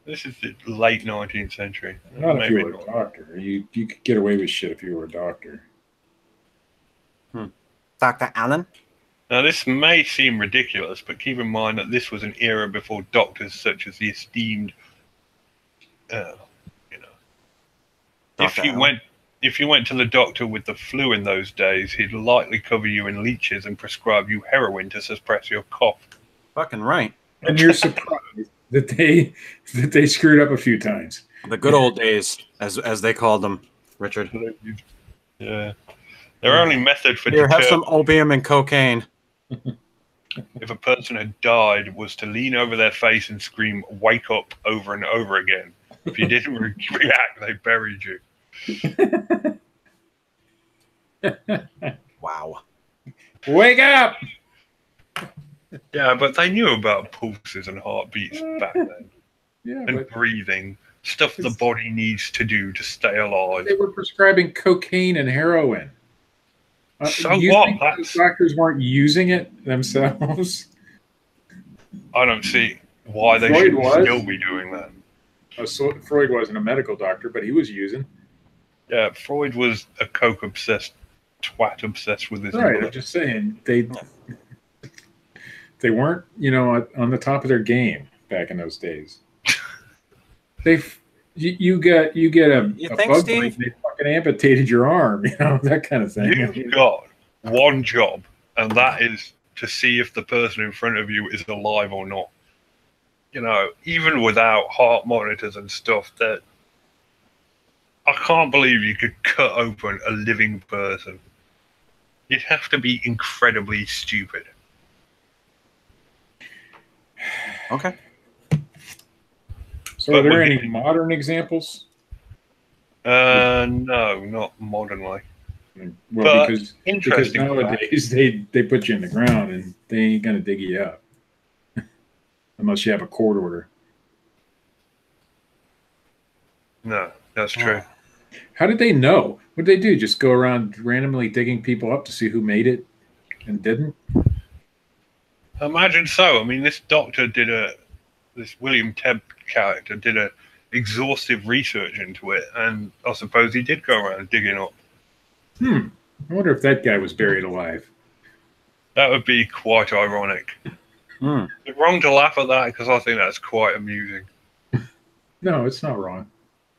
[SPEAKER 2] This is the late 19th century.
[SPEAKER 3] Not if you were a doctor. You could get away with shit if you were a doctor.
[SPEAKER 1] Dr. Allen?
[SPEAKER 2] Now, this may seem ridiculous, but keep in mind that this was an era before doctors such as the esteemed, if you went to the doctor with the flu in those days, he'd likely cover you in leeches and prescribe you heroin to suppress your cough.
[SPEAKER 1] Fucking right.
[SPEAKER 3] And you're surprised that they screwed up a few times.
[SPEAKER 1] The good old days, as they called them, Richard.
[SPEAKER 2] Yeah. Their only method for
[SPEAKER 1] here, have some opium and cocaine.
[SPEAKER 2] If a person had died was to lean over their face and scream, "Wake up," over and over again. If you didn't react, they buried you.
[SPEAKER 1] Wow.
[SPEAKER 3] Wake up!
[SPEAKER 2] Yeah, but they knew about pulses and heartbeats back then.
[SPEAKER 3] Yeah,
[SPEAKER 2] and breathing. Stuff the body needs to do to stay alive.
[SPEAKER 3] They were prescribing cocaine and heroin.
[SPEAKER 2] So what?
[SPEAKER 3] Doctors weren't using it themselves? I
[SPEAKER 2] don't see why they should still be doing that.
[SPEAKER 3] So Freud wasn't a medical doctor, but he was using.
[SPEAKER 2] Yeah, Freud was a coke-obsessed twat obsessed with his
[SPEAKER 3] right,
[SPEAKER 2] mother.
[SPEAKER 3] I'm just saying, they weren't, on the top of their game back in those days. You get a bug bite, they fucking amputated your arm, that kind of thing.
[SPEAKER 2] You've got one job, and that is to see if the person in front of you is alive or not. Even without heart monitors and stuff, that I can't believe you could cut open a living person. You'd have to be incredibly stupid.
[SPEAKER 1] Okay.
[SPEAKER 3] So are there any modern examples?
[SPEAKER 2] No, not modernly.
[SPEAKER 3] Well,
[SPEAKER 2] but
[SPEAKER 3] because nowadays they put you in the ground and they ain't gonna dig you up unless you have a court order.
[SPEAKER 2] No, that's true.
[SPEAKER 3] How did they know? What did they do? Just go around randomly digging people up to see who made it and didn't?
[SPEAKER 2] Imagine so. I mean, this William Tebb character did a exhaustive research into it, and I suppose he did go around digging up.
[SPEAKER 3] I wonder if that guy was buried alive.
[SPEAKER 2] That would be quite ironic. It's wrong to laugh at that because I think that's quite amusing.
[SPEAKER 3] No, it's not wrong.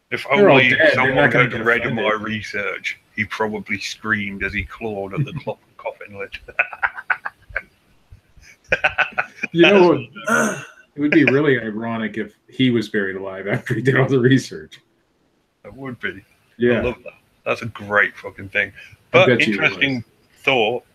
[SPEAKER 2] If only someone had read my research, he probably screamed as he clawed at the coffin lid.
[SPEAKER 3] You know, it would be really ironic if he was buried alive after he did all the research.
[SPEAKER 2] That would be.
[SPEAKER 3] Yeah.
[SPEAKER 2] I love that. That's a great fucking thing. But interesting thought,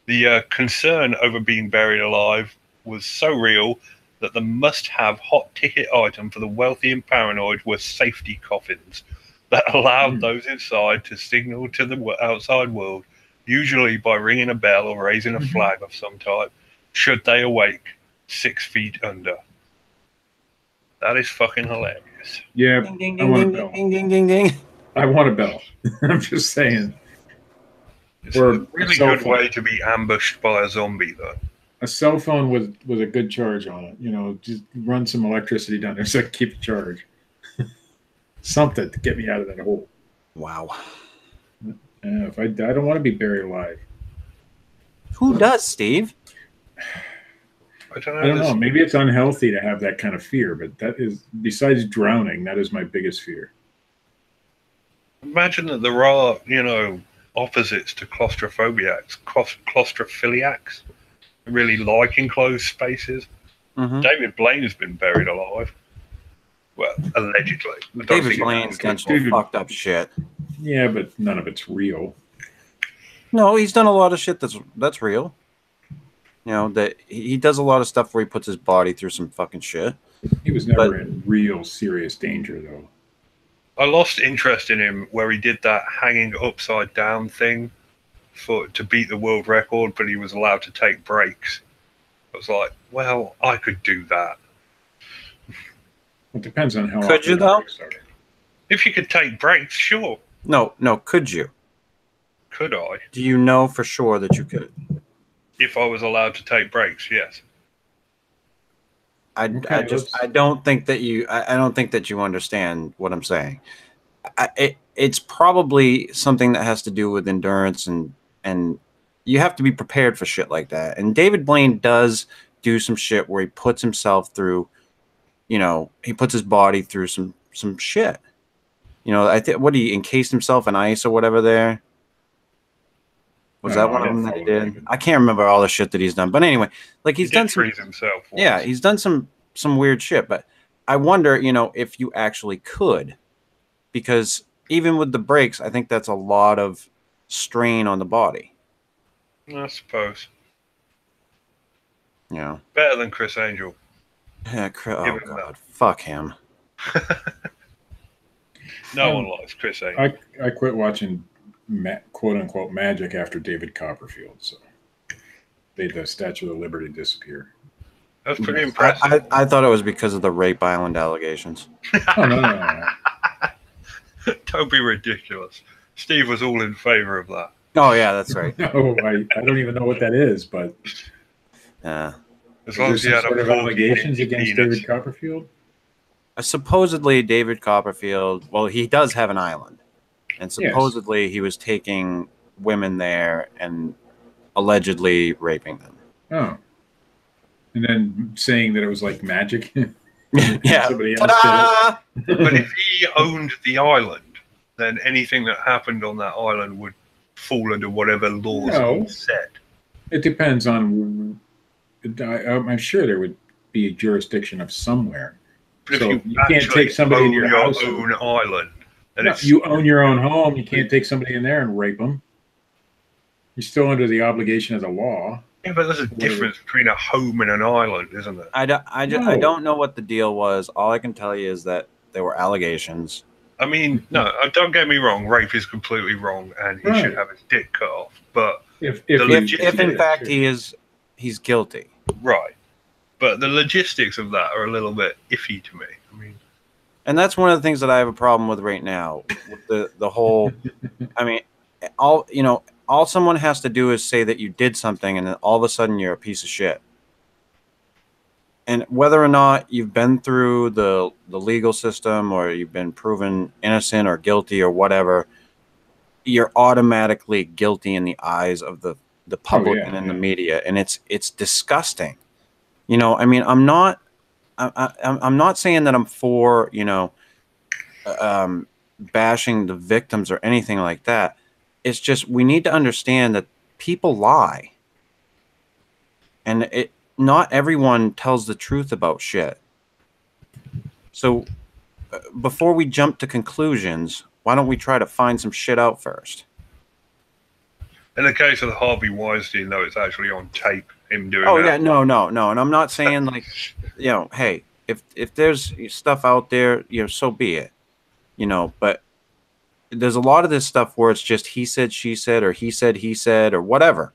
[SPEAKER 2] the concern over being buried alive was so real that the must-have hot ticket item for the wealthy and paranoid were safety coffins that allowed those inside to signal to the outside world, usually by ringing a bell or raising a flag of some type, should they awake 6 feet under. That is fucking hilarious.
[SPEAKER 3] Yeah,
[SPEAKER 1] ding, ding, ding, ding, ding, ding, ding, ding.
[SPEAKER 3] I want a bell. I'm just saying.
[SPEAKER 2] It's a really good way to be ambushed by a zombie, though.
[SPEAKER 3] A cell phone with a good charge on it. You know, just run some electricity down there so I can keep it charged. Something to get me out of that hole.
[SPEAKER 1] Wow.
[SPEAKER 3] I don't want to be buried alive.
[SPEAKER 1] Who does, Steve?
[SPEAKER 3] I don't know. Maybe it's unhealthy to have that kind of fear, but that is, besides drowning, that is my biggest fear.
[SPEAKER 2] Imagine that there are, opposites to claustrophiliacs. Claustrophiliacs really like enclosed spaces. David Blaine has been buried alive. Well, allegedly.
[SPEAKER 1] David Blaine's done some fucked up shit.
[SPEAKER 3] Yeah, but none of it's real.
[SPEAKER 1] No, he's done a lot of shit that's real. You know, that he does a lot of stuff where he puts his body through some fucking shit.
[SPEAKER 3] He was never in real serious danger, though.
[SPEAKER 2] I lost interest in him where he did that hanging upside down thing to beat the world record, but he was allowed to take breaks. I was like, well, I could do that.
[SPEAKER 3] It depends on how.
[SPEAKER 1] Could you though?
[SPEAKER 2] If you could take breaks, sure.
[SPEAKER 1] No. Could you?
[SPEAKER 2] Could I?
[SPEAKER 1] Do you know for sure that you could?
[SPEAKER 2] If I was allowed to take breaks, yes.
[SPEAKER 1] I don't think that you understand what I'm saying. It's probably something that has to do with endurance and you have to be prepared for shit like that. And David Blaine does do some shit where he puts himself through, he puts his body through some shit. I think he encased himself in ice or whatever there. Was that one of them that he did? I can't remember all the shit that he's done. But anyway, like he's done some,
[SPEAKER 2] himself.
[SPEAKER 1] Yeah, he's done some weird shit. But I wonder, if you actually could, because even with the breaks, I think that's a lot of strain on the body.
[SPEAKER 2] I suppose.
[SPEAKER 1] Yeah.
[SPEAKER 2] Better than Chris Angel.
[SPEAKER 1] Yeah, oh God, fuck him.
[SPEAKER 2] No one likes Chris Angel.
[SPEAKER 3] I quit watching quote unquote magic after David Copperfield, so made the Statue of Liberty disappear.
[SPEAKER 2] That's pretty impressive.
[SPEAKER 1] I thought it was because of the Rape Island allegations.
[SPEAKER 3] Oh, no.
[SPEAKER 2] Don't be ridiculous. Steve was all in favor of that.
[SPEAKER 1] Oh yeah, that's right.
[SPEAKER 3] No, I don't even know what that is, but
[SPEAKER 1] yeah.
[SPEAKER 2] As long as he had
[SPEAKER 3] sort of allegations against David Copperfield.
[SPEAKER 1] Supposedly, David Copperfield. Well, he does have an island. And supposedly he was taking women there and allegedly raping them.
[SPEAKER 3] Oh. And then saying that it was like magic.
[SPEAKER 1] Yeah.
[SPEAKER 3] Somebody else did it.
[SPEAKER 2] But if he owned the island, then anything that happened on that island would fall under whatever laws he set.
[SPEAKER 3] It depends on. I'm sure there would be a jurisdiction of somewhere.
[SPEAKER 2] But
[SPEAKER 3] so
[SPEAKER 2] if you
[SPEAKER 3] can't take somebody in your house.
[SPEAKER 2] Own island.
[SPEAKER 3] No, you own your own home. You can't take somebody in there and rape them. You're still under the obligation of the law.
[SPEAKER 2] Yeah, but there's a difference between a home and an island, isn't there?
[SPEAKER 1] I don't know what the deal was. All I can tell you is that there were allegations.
[SPEAKER 2] I mean, no, don't get me wrong. Rafe is completely wrong, and he should have his dick cut off. But
[SPEAKER 1] if in fact he's guilty,
[SPEAKER 2] right? But the logistics of that are a little bit iffy to me. I mean,
[SPEAKER 1] and that's one of the things that I have a problem with right now. With the whole, I mean, all someone has to do is say that you did something, and then all of a sudden you're a piece of shit. And whether or not you've been through the legal system or you've been proven innocent or guilty or whatever, you're automatically guilty in the eyes of the public and in the media, and it's disgusting. I mean, I'm not saying that I'm for bashing the victims or anything like that. It's just we need to understand that people lie, and not everyone tells the truth about shit. So before we jump to conclusions, why don't we try to find some shit out first?
[SPEAKER 2] In the case of the Harvey Weinstein, though, it's actually on tape, him doing
[SPEAKER 1] that. Yeah, no. And I'm not saying like, hey, if there's stuff out there, so be it. But there's a lot of this stuff where it's just he said, she said, or he said, or whatever,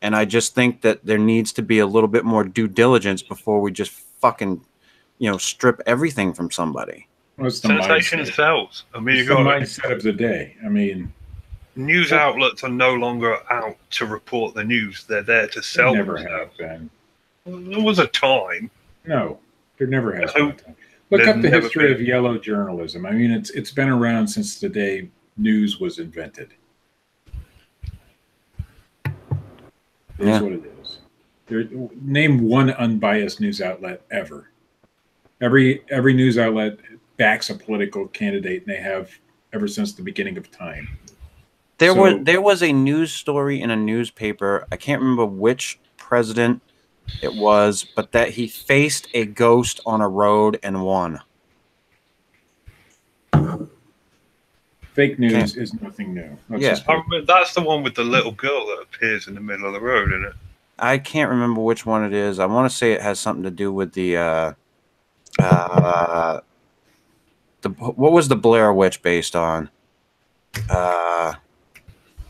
[SPEAKER 1] and I just think that there needs to be a little bit more due diligence before we just fucking, strip everything from somebody.
[SPEAKER 3] Well,
[SPEAKER 2] sensation sells. I mean,
[SPEAKER 3] it's the mindset of the day. I mean,
[SPEAKER 2] news outlets are no longer out to report the news; they're there to sell.
[SPEAKER 3] They never have been.
[SPEAKER 2] Well, there was a time.
[SPEAKER 3] No, there never has been a time. Look up the history of yellow journalism. I mean, it's been around since the day news was invented. That's what it is. Name one unbiased news outlet ever. Every news outlet backs a political candidate, and they have ever since the beginning of time.
[SPEAKER 1] There was a news story in a newspaper. I can't remember which president it was, but that he faced a ghost on a road and won.
[SPEAKER 3] Fake news is nothing new.
[SPEAKER 2] That's the one with the little girl that appears in the middle of the road, isn't it?
[SPEAKER 1] I can't remember which one it is. I want to say it has something to do with what was the Blair Witch based on?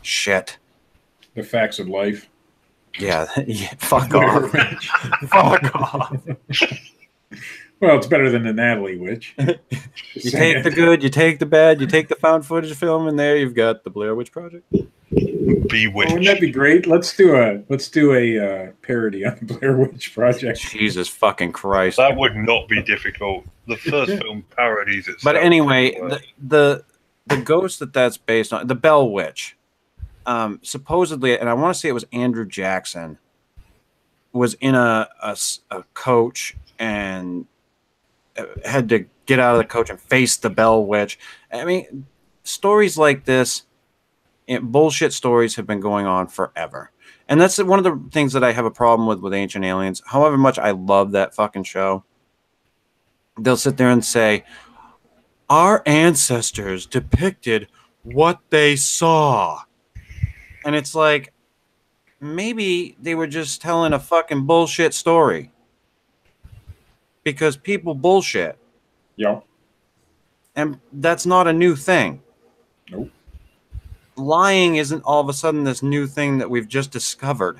[SPEAKER 1] Shit.
[SPEAKER 3] The Facts of Life.
[SPEAKER 1] Yeah, fuck off. Fuck off.
[SPEAKER 3] Well, it's better than the Natalie Witch.
[SPEAKER 1] You take the good, you take the bad, you take the found footage film, and there you've got the Blair Witch Project.
[SPEAKER 2] Bewitched.
[SPEAKER 3] Wouldn't that be great? Let's do a parody on the Blair Witch Project.
[SPEAKER 1] Jesus fucking Christ!
[SPEAKER 2] That would not be difficult. The first film parodies itself.
[SPEAKER 1] But anyway, the ghost that's based on, the Bell Witch, supposedly, and I want to say it was Andrew Jackson, was in a coach and had to get out of the coach and face the Bell Witch. I mean, stories like this, bullshit stories, have been going on forever. And that's one of the things that I have a problem with Ancient Aliens. However much I love that fucking show, they'll sit there and say, our ancestors depicted what they saw. And it's like, maybe they were just telling a fucking bullshit story. Because people bullshit.
[SPEAKER 3] Yeah.
[SPEAKER 1] And that's not a new thing.
[SPEAKER 3] Nope.
[SPEAKER 1] Lying isn't all of a sudden this new thing that we've just discovered.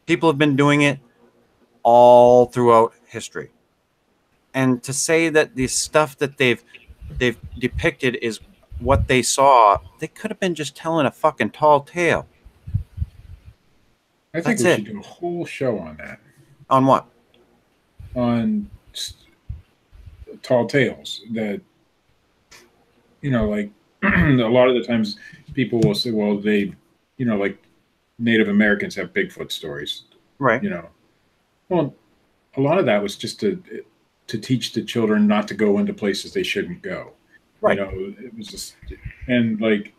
[SPEAKER 1] People have been doing it all throughout history. And to say that the stuff that they've depicted is what they saw, they could have been just telling a fucking tall tale.
[SPEAKER 3] I think we should do a whole show on that.
[SPEAKER 1] On what?
[SPEAKER 3] On tall tales that, like a lot of the times people will say, well, they, like Native Americans have Bigfoot stories.
[SPEAKER 1] Right.
[SPEAKER 3] Well, a lot of that was just to teach the children not to go into places they shouldn't go.
[SPEAKER 1] Right.
[SPEAKER 3] It was just, and like.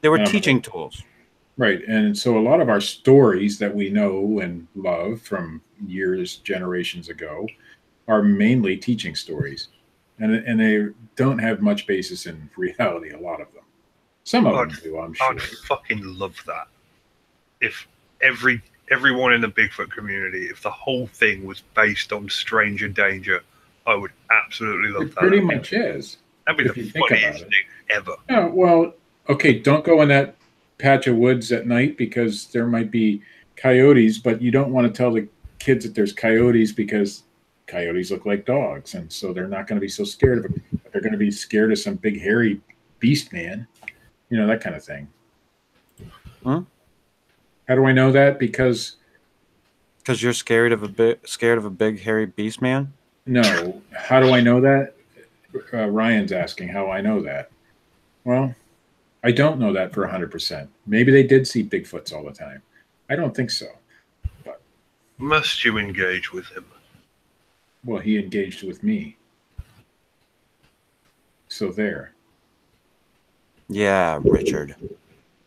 [SPEAKER 1] They were teaching tools.
[SPEAKER 3] Right. And so a lot of our stories that we know and love from generations ago are mainly teaching stories. And they don't have much basis in reality, a lot of them. Some of them do, I'm sure.
[SPEAKER 2] I'd fucking love that. If everyone in the Bigfoot community, if the whole thing was based on stranger danger, I would absolutely love that.
[SPEAKER 3] It pretty much is.
[SPEAKER 2] That'd be the funniest thing ever.
[SPEAKER 3] Yeah, well, okay, don't go in that patch of woods at night because there might be coyotes, but you don't want to tell the kids that there's coyotes because coyotes look like dogs, and so they're not going to be so scared of them. They're going to be scared of some big hairy beast man, you know, that kind of thing.
[SPEAKER 1] Huh?
[SPEAKER 3] How do I know that? Because
[SPEAKER 1] you're scared of a big hairy beast man?
[SPEAKER 3] No. How do I know that? Ryan's asking how I know that. Well, I don't know that for 100%. Maybe they did see Bigfoots all the time. I don't think so. But
[SPEAKER 2] must you engage with him?
[SPEAKER 3] Well, he engaged with me. So there.
[SPEAKER 1] Yeah, Richard.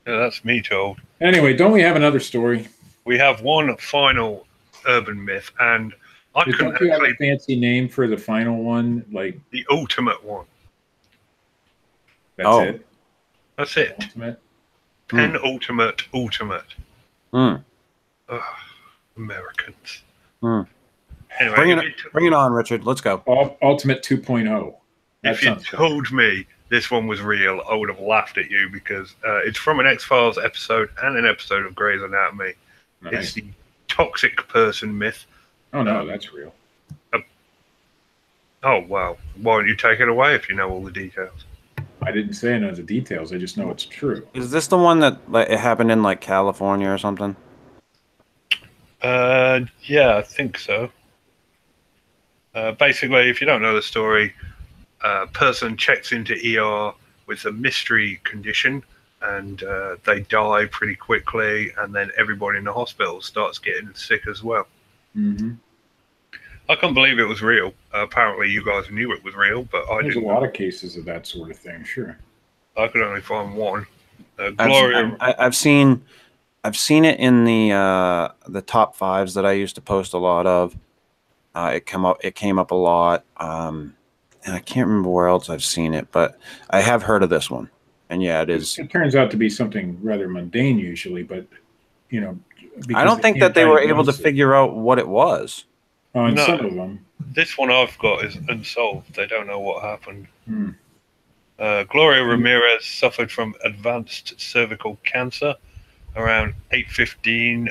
[SPEAKER 2] Yeah, that's me told.
[SPEAKER 3] Anyway, don't we have another story?
[SPEAKER 2] We have one final urban myth, and I couldn't
[SPEAKER 3] actually have a fancy name for the final one, like
[SPEAKER 2] the ultimate one.
[SPEAKER 3] That's it.
[SPEAKER 2] That's it.
[SPEAKER 3] Ultimate.
[SPEAKER 2] Penultimate, ultimate.
[SPEAKER 1] Mm.
[SPEAKER 2] Ugh, Americans.
[SPEAKER 1] Mm.
[SPEAKER 2] Anyway,
[SPEAKER 1] bring it on, Richard. Let's go.
[SPEAKER 3] Ultimate 2.0.
[SPEAKER 2] If you told me this one was real, I would have laughed at you because it's from an X-Files episode and an episode of Grey's Anatomy. Nice. It's the toxic person myth.
[SPEAKER 3] Oh, no, that's real.
[SPEAKER 2] Oh, wow. Why don't you take it away if you know all the details?
[SPEAKER 3] I didn't say I know the details. I just know it's true.
[SPEAKER 1] Is this the one that it happened in like California or something?
[SPEAKER 2] Yeah, I think so. Basically, if you don't know the story, a person checks into ER with a mystery condition and they die pretty quickly, and then everybody in the hospital starts getting sick as well.
[SPEAKER 3] Mm-hmm.
[SPEAKER 2] I can't believe it was real. Apparently, you guys knew it was real, but I didn't.
[SPEAKER 3] There's a lot of cases of that sort of thing, sure.
[SPEAKER 2] I could only find one.
[SPEAKER 1] I've seen it in the top fives that I used to post a lot of. It came up a lot, and I can't remember where else I've seen it, but I have heard of this one. And yeah, it is.
[SPEAKER 3] It turns out to be something rather mundane usually, but you know,
[SPEAKER 1] I don't think that they were able to figure out what it was.
[SPEAKER 3] No, some of them.
[SPEAKER 2] This one I've got is unsolved. They don't know what happened. Gloria Ramirez suffered from advanced cervical cancer. Around 8:15,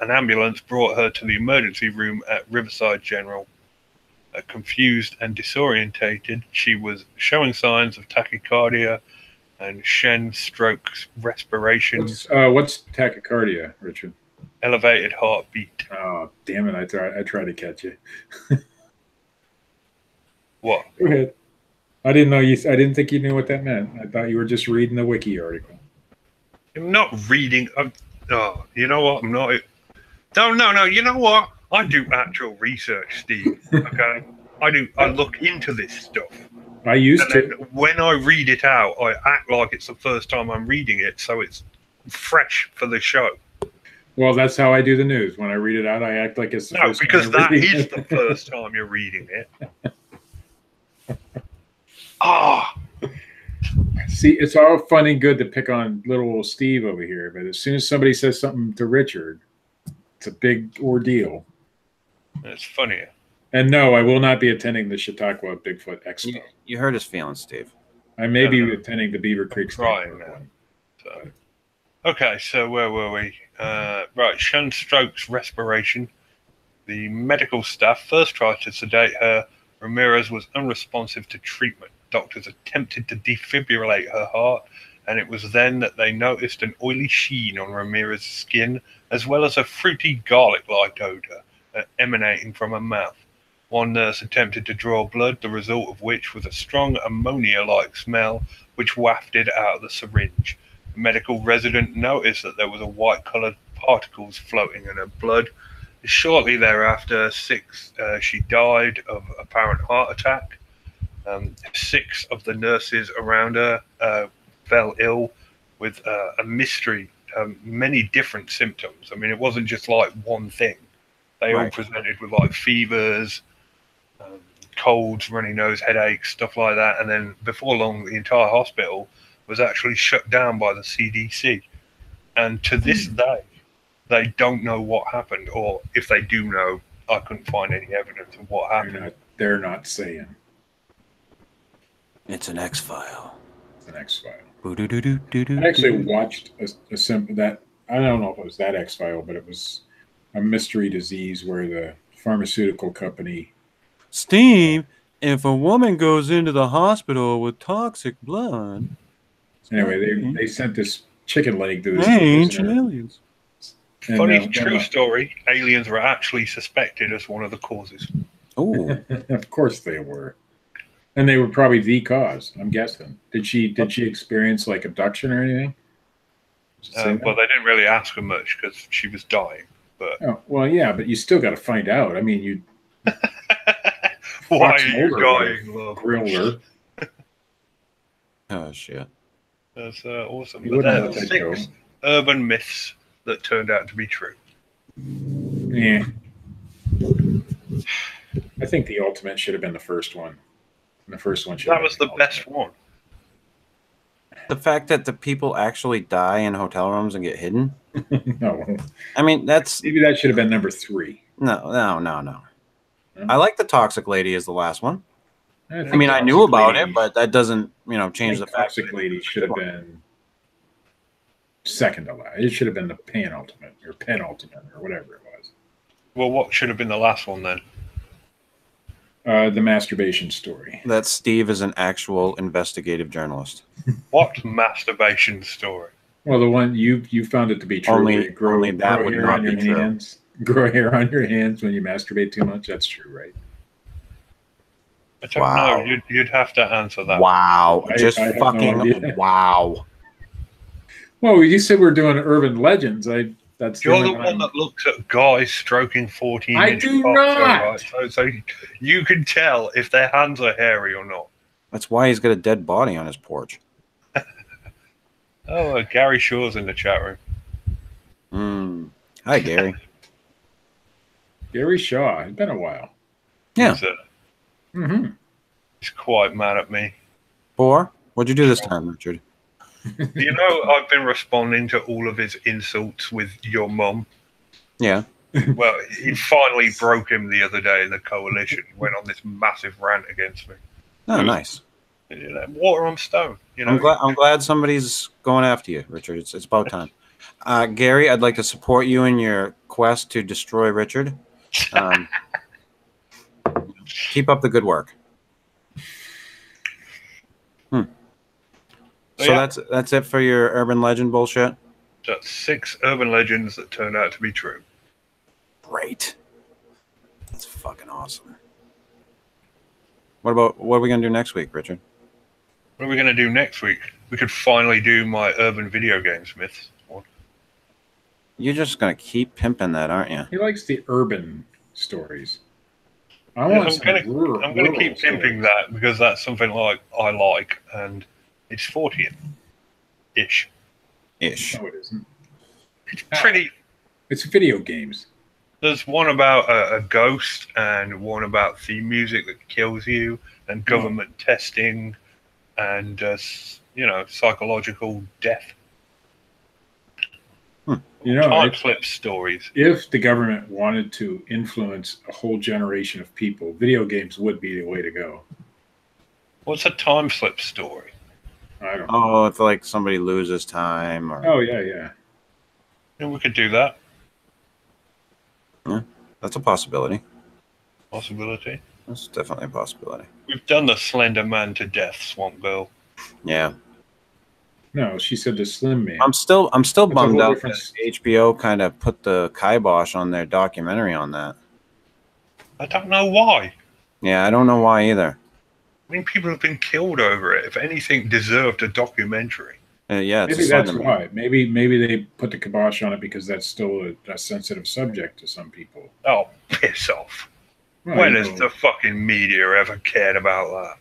[SPEAKER 2] an ambulance brought her to the emergency room at Riverside General. Confused and disorientated, she was showing signs of tachycardia and Shen stroke respiration.
[SPEAKER 3] What's tachycardia, Richard?
[SPEAKER 2] Elevated heartbeat.
[SPEAKER 3] Oh, damn it! I tried to catch you.
[SPEAKER 2] What?
[SPEAKER 3] Go ahead. I didn't know you. I didn't think you knew what that meant. I thought you were just reading the wiki article. I'm
[SPEAKER 2] not reading. You know what? I'm not. No. You know what? I do actual research, Steve. Okay, I do. I look into this stuff.
[SPEAKER 3] I used to.
[SPEAKER 2] When I read it out, I act like it's the first time I'm reading it, so it's fresh for the show.
[SPEAKER 3] Well, that's how I do the news. When I read it out, I act like it's the first time.
[SPEAKER 2] No, because that is the first time you're reading it.
[SPEAKER 3] See, it's all fun and good to pick on little old Steve over here, but as soon as somebody says something to Richard, it's a big ordeal.
[SPEAKER 2] It's funnier.
[SPEAKER 3] And no, I will not be attending the Chautauqua Bigfoot Expo.
[SPEAKER 1] You hurt his feelings, Steve.
[SPEAKER 3] I may be attending the Beaver Creek
[SPEAKER 2] State one. So. Okay, so where were we? Right, Shen strokes respiration. The medical staff first tried to sedate her. Ramirez was unresponsive to treatment. Doctors attempted to defibrillate her heart, and it was then that they noticed an oily sheen on Ramirez's skin, as well as a fruity garlic-like odor emanating from her mouth. One nurse attempted to draw blood, the result of which was a strong ammonia-like smell, which wafted out of the syringe. The medical resident noticed that there was a white-colored particles floating in her blood. Shortly thereafter, she died of apparent heart attack. 6 of the nurses around her fell ill with a mystery, many different symptoms. I mean, it wasn't just like one thing. They all presented with like fevers, colds, runny nose, headaches, stuff like that. And then before long, the entire hospital was actually shut down by the CDC. And to this day, they don't know what happened, or if they do know, I couldn't find any evidence of what happened.
[SPEAKER 3] They're not saying.
[SPEAKER 1] It's an X-file.
[SPEAKER 3] It's an X-file. I actually watched that. I don't know if it was that X-file, but it was a mystery disease where the pharmaceutical company.
[SPEAKER 1] Steve, if a woman goes into the hospital with toxic blood.
[SPEAKER 3] Anyway, they sent this chicken leg to this
[SPEAKER 1] ancient aliens.
[SPEAKER 2] Funny true story, aliens were actually suspected as one of the causes.
[SPEAKER 1] Oh,
[SPEAKER 3] of course they were. And they were probably the cause, I'm guessing. Did she experience like abduction or anything?
[SPEAKER 2] Well, they didn't really ask her much because she was dying. But
[SPEAKER 3] well, yeah, but you still got to find out. I mean, you.
[SPEAKER 2] Why are you dying, love?
[SPEAKER 3] Grill her.
[SPEAKER 1] Oh shit!
[SPEAKER 2] That's awesome. But there's 6 urban myths that turned out to be true.
[SPEAKER 3] Yeah. I think the ultimate should have been the first one. And the first one should.
[SPEAKER 2] That was the best one.
[SPEAKER 1] The fact that the people actually die in hotel rooms and get hidden.
[SPEAKER 3] No.
[SPEAKER 1] I mean, that's
[SPEAKER 3] maybe that should have been number 3.
[SPEAKER 1] No. I like the toxic lady as the last one. I mean, I knew about it, but that doesn't, change the fact.
[SPEAKER 3] Toxic lady should have been second to last. It should have been the penultimate or whatever it was.
[SPEAKER 2] Well, what should have been the last one then?
[SPEAKER 3] The masturbation story.
[SPEAKER 1] That Steve is an actual investigative journalist.
[SPEAKER 2] What masturbation story?
[SPEAKER 3] Well, the one you found it to be true.
[SPEAKER 1] Only that would not be true.
[SPEAKER 3] Grow hair on your hands when you masturbate too much. That's true, right?
[SPEAKER 2] I don't know. You'd have to answer that.
[SPEAKER 1] Wow. I fucking wow.
[SPEAKER 3] Well, you said we're doing urban legends.
[SPEAKER 2] You're the one that looks at guys stroking 14
[SPEAKER 3] I do not.
[SPEAKER 2] So you can tell if their hands are hairy or not.
[SPEAKER 1] That's why he's got a dead body on his porch.
[SPEAKER 2] Oh, Gary Shaw's in the chat
[SPEAKER 1] room. Hi, Gary.
[SPEAKER 3] Gary Shaw. It's been a while.
[SPEAKER 1] Yeah.
[SPEAKER 2] He's quite mad at me.
[SPEAKER 1] What'd you do this time, Richard?
[SPEAKER 2] I've been responding to all of his insults with your mum.
[SPEAKER 1] Yeah.
[SPEAKER 2] Well, he finally broke him the other day in the coalition. He went on this massive rant against me.
[SPEAKER 1] Oh, nice.
[SPEAKER 2] Water on stone.
[SPEAKER 1] I'm glad somebody's going after you, Richard. It's about time. Gary, I'd like to support you in your quest to destroy Richard. Keep up the good work. So that's it for your urban legend bullshit?
[SPEAKER 2] That's 6 urban legends that turned out to be true.
[SPEAKER 1] Great. That's fucking awesome. What are we going to do next week, Richard?
[SPEAKER 2] What are we going to do next week? We could finally do my urban video games myths one.
[SPEAKER 1] You're just going to keep pimping that, aren't you?
[SPEAKER 3] He likes the urban stories.
[SPEAKER 2] I'm going to keep pimping that because that's something I like, and it's Fortean-ish.
[SPEAKER 3] No, it isn't. It's video games.
[SPEAKER 2] There's one about a ghost and one about theme music that kills you and government testing and, psychological death. Time slip stories.
[SPEAKER 3] If the government wanted to influence a whole generation of people, video games would be the way to go.
[SPEAKER 2] What's a time slip story?
[SPEAKER 3] I don't know.
[SPEAKER 1] Oh, if like somebody loses time or...
[SPEAKER 3] Oh, yeah.
[SPEAKER 2] Yeah, we could do that.
[SPEAKER 1] Yeah, that's a possibility.
[SPEAKER 2] Possibility?
[SPEAKER 1] That's definitely a possibility.
[SPEAKER 2] We've done the Slender Man to death, Swamp Girl.
[SPEAKER 1] Yeah.
[SPEAKER 3] No, she said the Slim Man.
[SPEAKER 1] I'm still bummed out that HBO kind of put the kibosh on their documentary on that.
[SPEAKER 2] I don't know why.
[SPEAKER 1] Yeah, I don't know why either.
[SPEAKER 2] I mean, people have been killed over it. If anything deserved a documentary.
[SPEAKER 1] Yeah,
[SPEAKER 3] maybe that's why. Maybe they put the kibosh on it because that's still a sensitive subject to some people.
[SPEAKER 2] Oh, piss off.
[SPEAKER 3] Well,
[SPEAKER 2] when has the fucking media ever cared about that?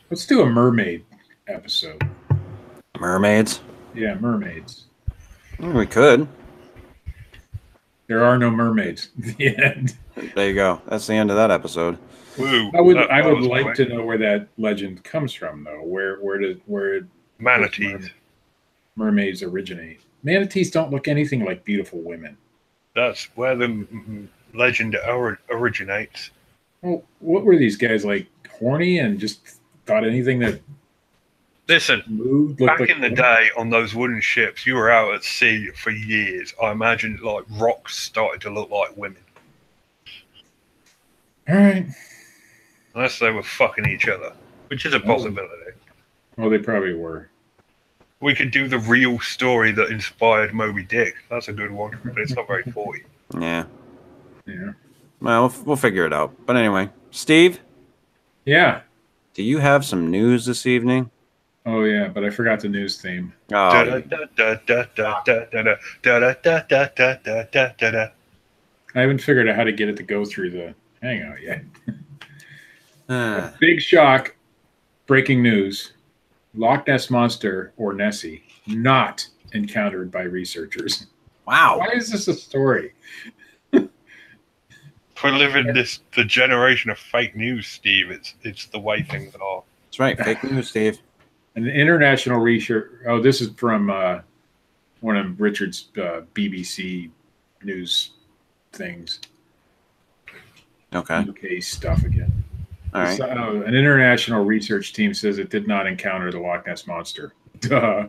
[SPEAKER 3] Let's do a mermaid episode.
[SPEAKER 1] Mermaids?
[SPEAKER 3] Yeah, mermaids.
[SPEAKER 1] We could.
[SPEAKER 3] There are no mermaids. The end.
[SPEAKER 1] There you go. That's the end of that episode.
[SPEAKER 2] Woo,
[SPEAKER 3] I would like to know where that legend comes from, though. Where
[SPEAKER 2] Manatees.
[SPEAKER 3] Mermaids originate. Manatees don't look anything like beautiful women.
[SPEAKER 2] That's where the legend originates.
[SPEAKER 3] Well, what were these guys like? Horny and just thought anything that
[SPEAKER 2] moved back like in the day on those wooden ships, you were out at sea for years. I imagine like rocks started to look like women.
[SPEAKER 3] All right.
[SPEAKER 2] Unless they were fucking each other, which is a possibility.
[SPEAKER 3] Well, they probably were.
[SPEAKER 2] We could do the real story that inspired Moby Dick. That's a good one, but it's not very 40.
[SPEAKER 1] Yeah.
[SPEAKER 3] Yeah.
[SPEAKER 1] Well, we'll figure it out. But anyway, Steve?
[SPEAKER 3] Yeah.
[SPEAKER 1] Do you have some news this evening?
[SPEAKER 3] Oh, yeah, but I forgot the news theme.
[SPEAKER 1] Oh.
[SPEAKER 3] I haven't figured out how to get it to go through the Hangout yet. Big shock. Breaking news. Loch Ness Monster, or Nessie, not encountered by researchers.
[SPEAKER 1] Wow.
[SPEAKER 3] Why is this a story?
[SPEAKER 2] We're living the generation of fake news, Steve. It's the way things are.
[SPEAKER 1] That's right. Fake news, Steve.
[SPEAKER 3] An international research. Oh, this is from one of Richard's BBC news things.
[SPEAKER 1] Okay.
[SPEAKER 3] UK stuff again.
[SPEAKER 1] All right.
[SPEAKER 3] An international research team says it did not encounter the Loch Ness Monster. Duh.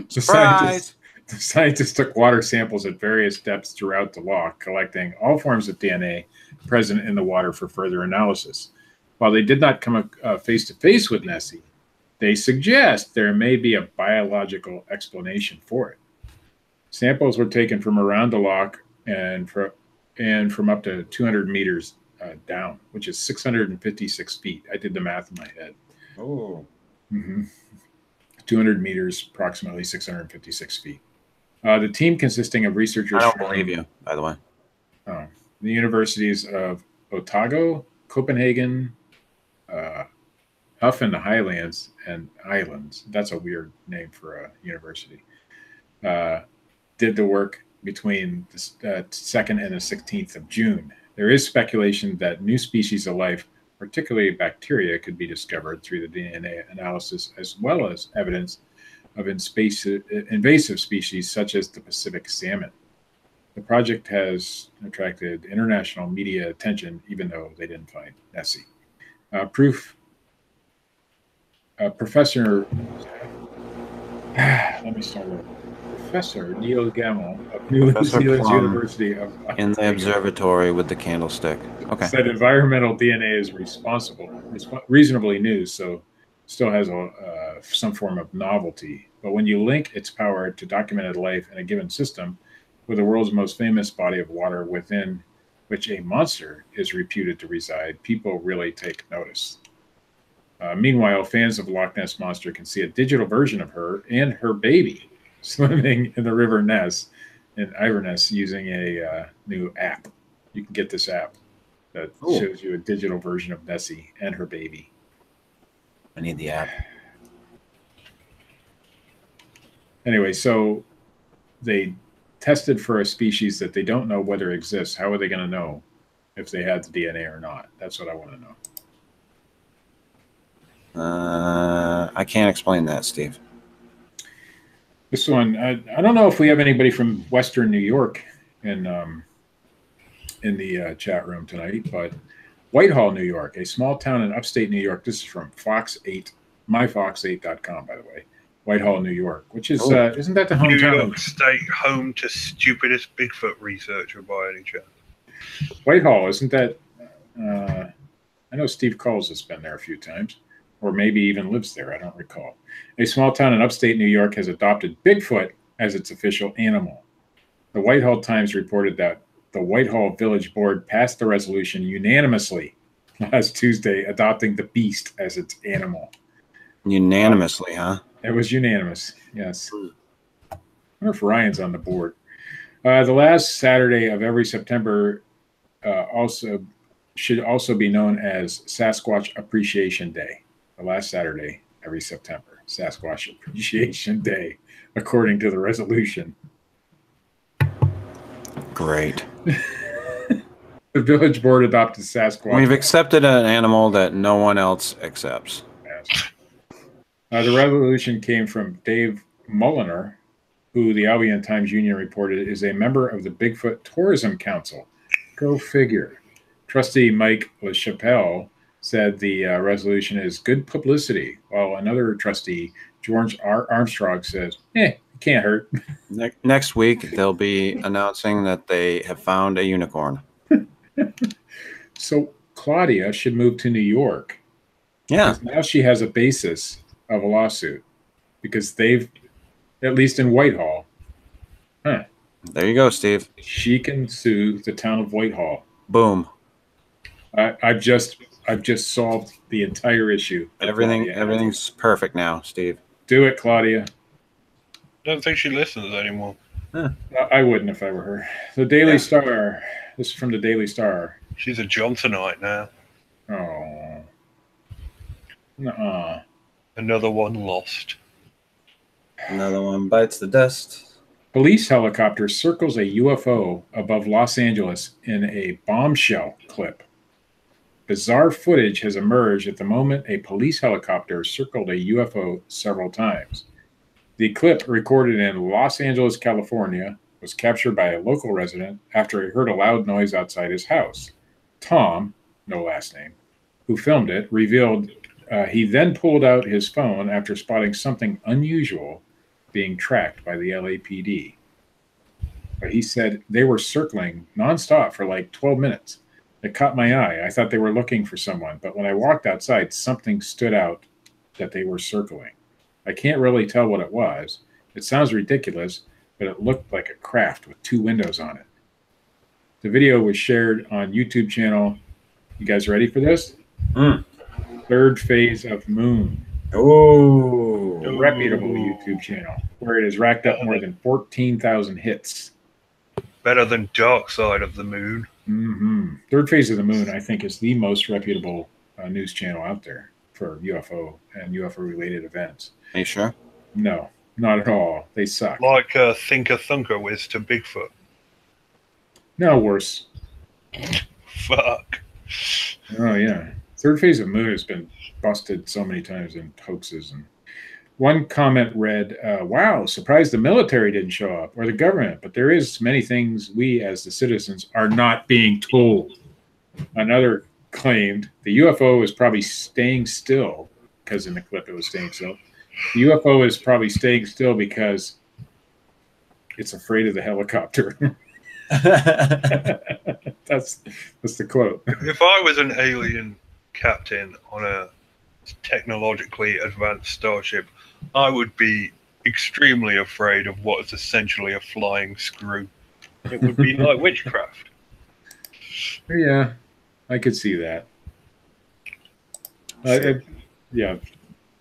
[SPEAKER 1] Surprise!
[SPEAKER 3] The scientists took water samples at various depths throughout the loch, collecting all forms of DNA present in the water for further analysis. While they did not come face to face with Nessie, they suggest there may be a biological explanation for it. Samples were taken from around the loch and from up to 200 meters down, which is 656 feet. I did the math in my head.
[SPEAKER 1] Oh.
[SPEAKER 3] 200 meters, approximately 656 feet. The team consisting of researchers.
[SPEAKER 1] I don't believe you, by the way.
[SPEAKER 3] The universities of Otago, Copenhagen, Huff and the Highlands and Islands. That's a weird name for a university. Did the work between the 2nd and the 16th of June. There is speculation that new species of life, particularly bacteria, could be discovered through the DNA analysis, as well as evidence of invasive species such as the Pacific salmon. The project has attracted international media attention, even though they didn't find Nessie. Professor Professor Neil Gamel of New Zealand's University of
[SPEAKER 1] in the observatory with the candlestick. Okay.
[SPEAKER 3] Said environmental DNA is reasonably new, so still has some form of novelty. But when you link its power to documented life in a given system with the world's most famous body of water within which a monster is reputed to reside, people really take notice. Meanwhile, fans of Loch Ness Monster can see a digital version of her and her baby swimming in the River Ness in Inverness using a new app. You can get this app that shows you a digital version of Nessie and her baby.
[SPEAKER 1] I need the app.
[SPEAKER 3] Anyway, so they tested for a species that they don't know whether it exists. How are they going to know if they had the DNA or not? That's what I want to know.
[SPEAKER 1] I can't explain that, Steve.
[SPEAKER 3] This one, I don't know if we have anybody from Western New York in the chat room tonight, but Whitehall, New York, a small town in upstate New York. This is from Fox 8, myfox8.com, by the way. Whitehall, New York, which is isn't that the hometown?
[SPEAKER 2] New York State, home to stupidest Bigfoot researcher by any chance.
[SPEAKER 3] Whitehall, isn't that? I know Steve Coles has been there a few times, or maybe even lives there. I don't recall. A small town in upstate New York has adopted Bigfoot as its official animal. The Whitehall Times reported that the Whitehall Village Board passed the resolution unanimously last Tuesday, adopting the beast as its animal.
[SPEAKER 1] Unanimously, huh?
[SPEAKER 3] It was unanimous, yes. I wonder if Ryan's on the board. The last Saturday of every September should also be known as Sasquatch Appreciation Day. The last Saturday every September, Sasquatch Appreciation Day, according to the resolution.
[SPEAKER 1] Great.
[SPEAKER 3] The village board adopted Sasquatch.
[SPEAKER 1] We've accepted an animal that no one else accepts.
[SPEAKER 3] The resolution came from Dave Mulliner, who the Albion Times Union reported is a member of the Bigfoot Tourism Council. Go figure. Trustee Mike LaChapelle said the resolution is good publicity, while another trustee, George Armstrong, says, it can't hurt.
[SPEAKER 1] Next week, they'll be announcing that they have found a unicorn.
[SPEAKER 3] So Claudia should move to New York.
[SPEAKER 1] Yeah.
[SPEAKER 3] Now she has a basis of a lawsuit because they've, at least in Whitehall. Huh.
[SPEAKER 1] There you go, Steve.
[SPEAKER 3] She can sue the town of Whitehall.
[SPEAKER 1] Boom.
[SPEAKER 3] I've just solved the entire issue.
[SPEAKER 1] Everything's perfect now, Steve.
[SPEAKER 3] Do it, Claudia.
[SPEAKER 2] Don't think she listens anymore.
[SPEAKER 3] Huh. I wouldn't if I were her. The Daily Star. This is from the Daily Star.
[SPEAKER 2] She's a Johnsonite now.
[SPEAKER 3] Oh. Nuh-uh.
[SPEAKER 2] Another one lost.
[SPEAKER 1] Another one bites the dust.
[SPEAKER 3] Police helicopter circles a UFO above Los Angeles in a bombshell clip. Bizarre footage has emerged at the moment a police helicopter circled a UFO several times. The clip, recorded in Los Angeles, California, was captured by a local resident after he heard a loud noise outside his house. Tom, no last name, who filmed it, revealed he then pulled out his phone after spotting something unusual being tracked by the LAPD. But he said they were circling nonstop for like 12 minutes. It caught my eye. I thought they were looking for someone, but when I walked outside, something stood out that they were circling. I can't really tell what it was. It sounds ridiculous, but it looked like a craft with 2 windows on it. The video was shared on YouTube channel. You guys ready for this? Third Phase of Moon.
[SPEAKER 1] Oh,
[SPEAKER 3] A reputable YouTube channel where it has racked up more than 14,000 hits.
[SPEAKER 2] Better than Dark Side of the Moon.
[SPEAKER 3] Mm-hmm. Third Phase of the Moon, I think, is the most reputable news channel out there for UFO and UFO-related events.
[SPEAKER 1] Are you sure?
[SPEAKER 3] No, not at all. They suck.
[SPEAKER 2] Like Thinker Thunker was to Bigfoot.
[SPEAKER 3] No, worse.
[SPEAKER 2] Fuck.
[SPEAKER 3] Oh, yeah. Third Phase of Moon has been busted so many times in hoaxes. And one comment read, wow, surprised the military didn't show up or the government, but there is many things we as the citizens are not being told. Another claimed the UFO is probably staying still, because in the clip it was staying still. The UFO is probably staying still because it's afraid of the helicopter. That's the quote.
[SPEAKER 2] If I was an alien captain on a technologically advanced starship, I would be extremely afraid of what is essentially a flying screw. It would be like witchcraft.
[SPEAKER 3] Yeah, I could see that.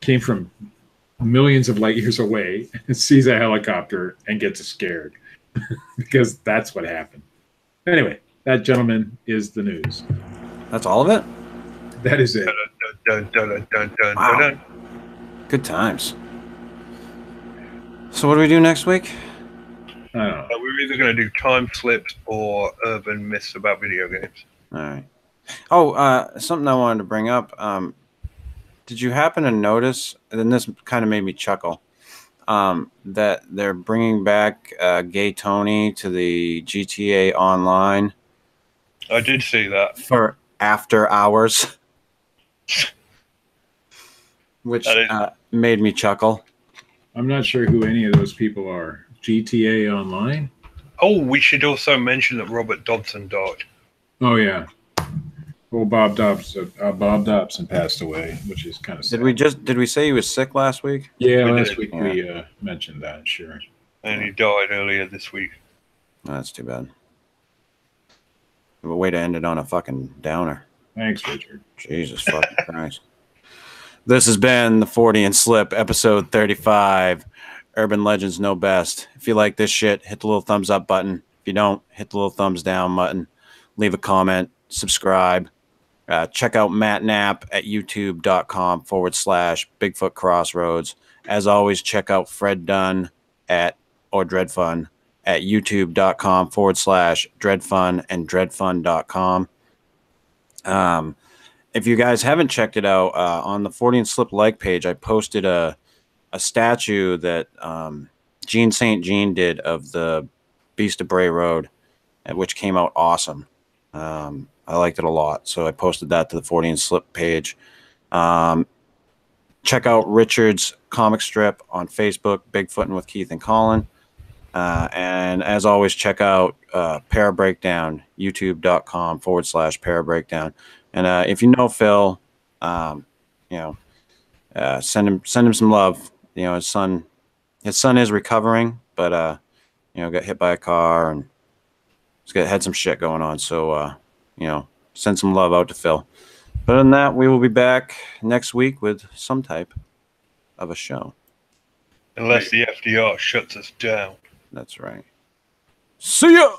[SPEAKER 3] Came from millions of light years away and sees a helicopter and gets scared because that's what happened. Anyway, that, gentleman, is the news.
[SPEAKER 1] That's all of it?
[SPEAKER 3] That is it.
[SPEAKER 1] Wow. Good times. So what do we do next week?
[SPEAKER 3] I don't know.
[SPEAKER 2] We're either going to do time slips or urban myths about video games.
[SPEAKER 1] All right. Oh, something I wanted to bring up. Did you happen to notice, and this kind of made me chuckle, that they're bringing back Gay Tony to the GTA Online?
[SPEAKER 2] I did see that.
[SPEAKER 1] For after hours. Which made me chuckle.
[SPEAKER 3] I'm not sure who any of those people are. GTA Online?
[SPEAKER 2] Oh, we should also mention that Robert Dodson died.
[SPEAKER 3] Oh, yeah. Well, Bob Dobson passed away, which is kind of sad.
[SPEAKER 1] Did we say he was sick last week?
[SPEAKER 3] Yeah, last week we mentioned that, sure.
[SPEAKER 2] And he died earlier this week.
[SPEAKER 1] Oh, that's too bad. A way to end it on a fucking downer.
[SPEAKER 3] Thanks, Richard.
[SPEAKER 1] Jesus fucking Christ. This has been the Fortean Slip, episode 35. Urban Legends Know Best. If you like this shit, hit the little thumbs up button. If you don't, hit the little thumbs down button. Leave a comment. Subscribe. Check out Matt Knapp at youtube.com/bigfootcrossroads. As always, check out Fred Dunn or Dred Funn at youtube.com/Dred Funn and dredfun.com. if you guys haven't checked it out, on the Fortean Slip like page, I posted a statue that Gene St. Jean did of the Beast of Bray Road, which came out awesome. I liked it a lot, so I posted that to the Fortean Slip page. Check out Richard's comic strip on Facebook, Bigfootin' with Keith and Colin. And as always, check out Parabreakdown, youtube.com/Parabreakdown. And if you know Phil, send him some love. His son is recovering, but got hit by a car and had some shit going on. So send some love out to Phil. But other than that, we will be back next week with some type of a show.
[SPEAKER 2] Unless the FDR shuts us down.
[SPEAKER 1] That's right. See ya!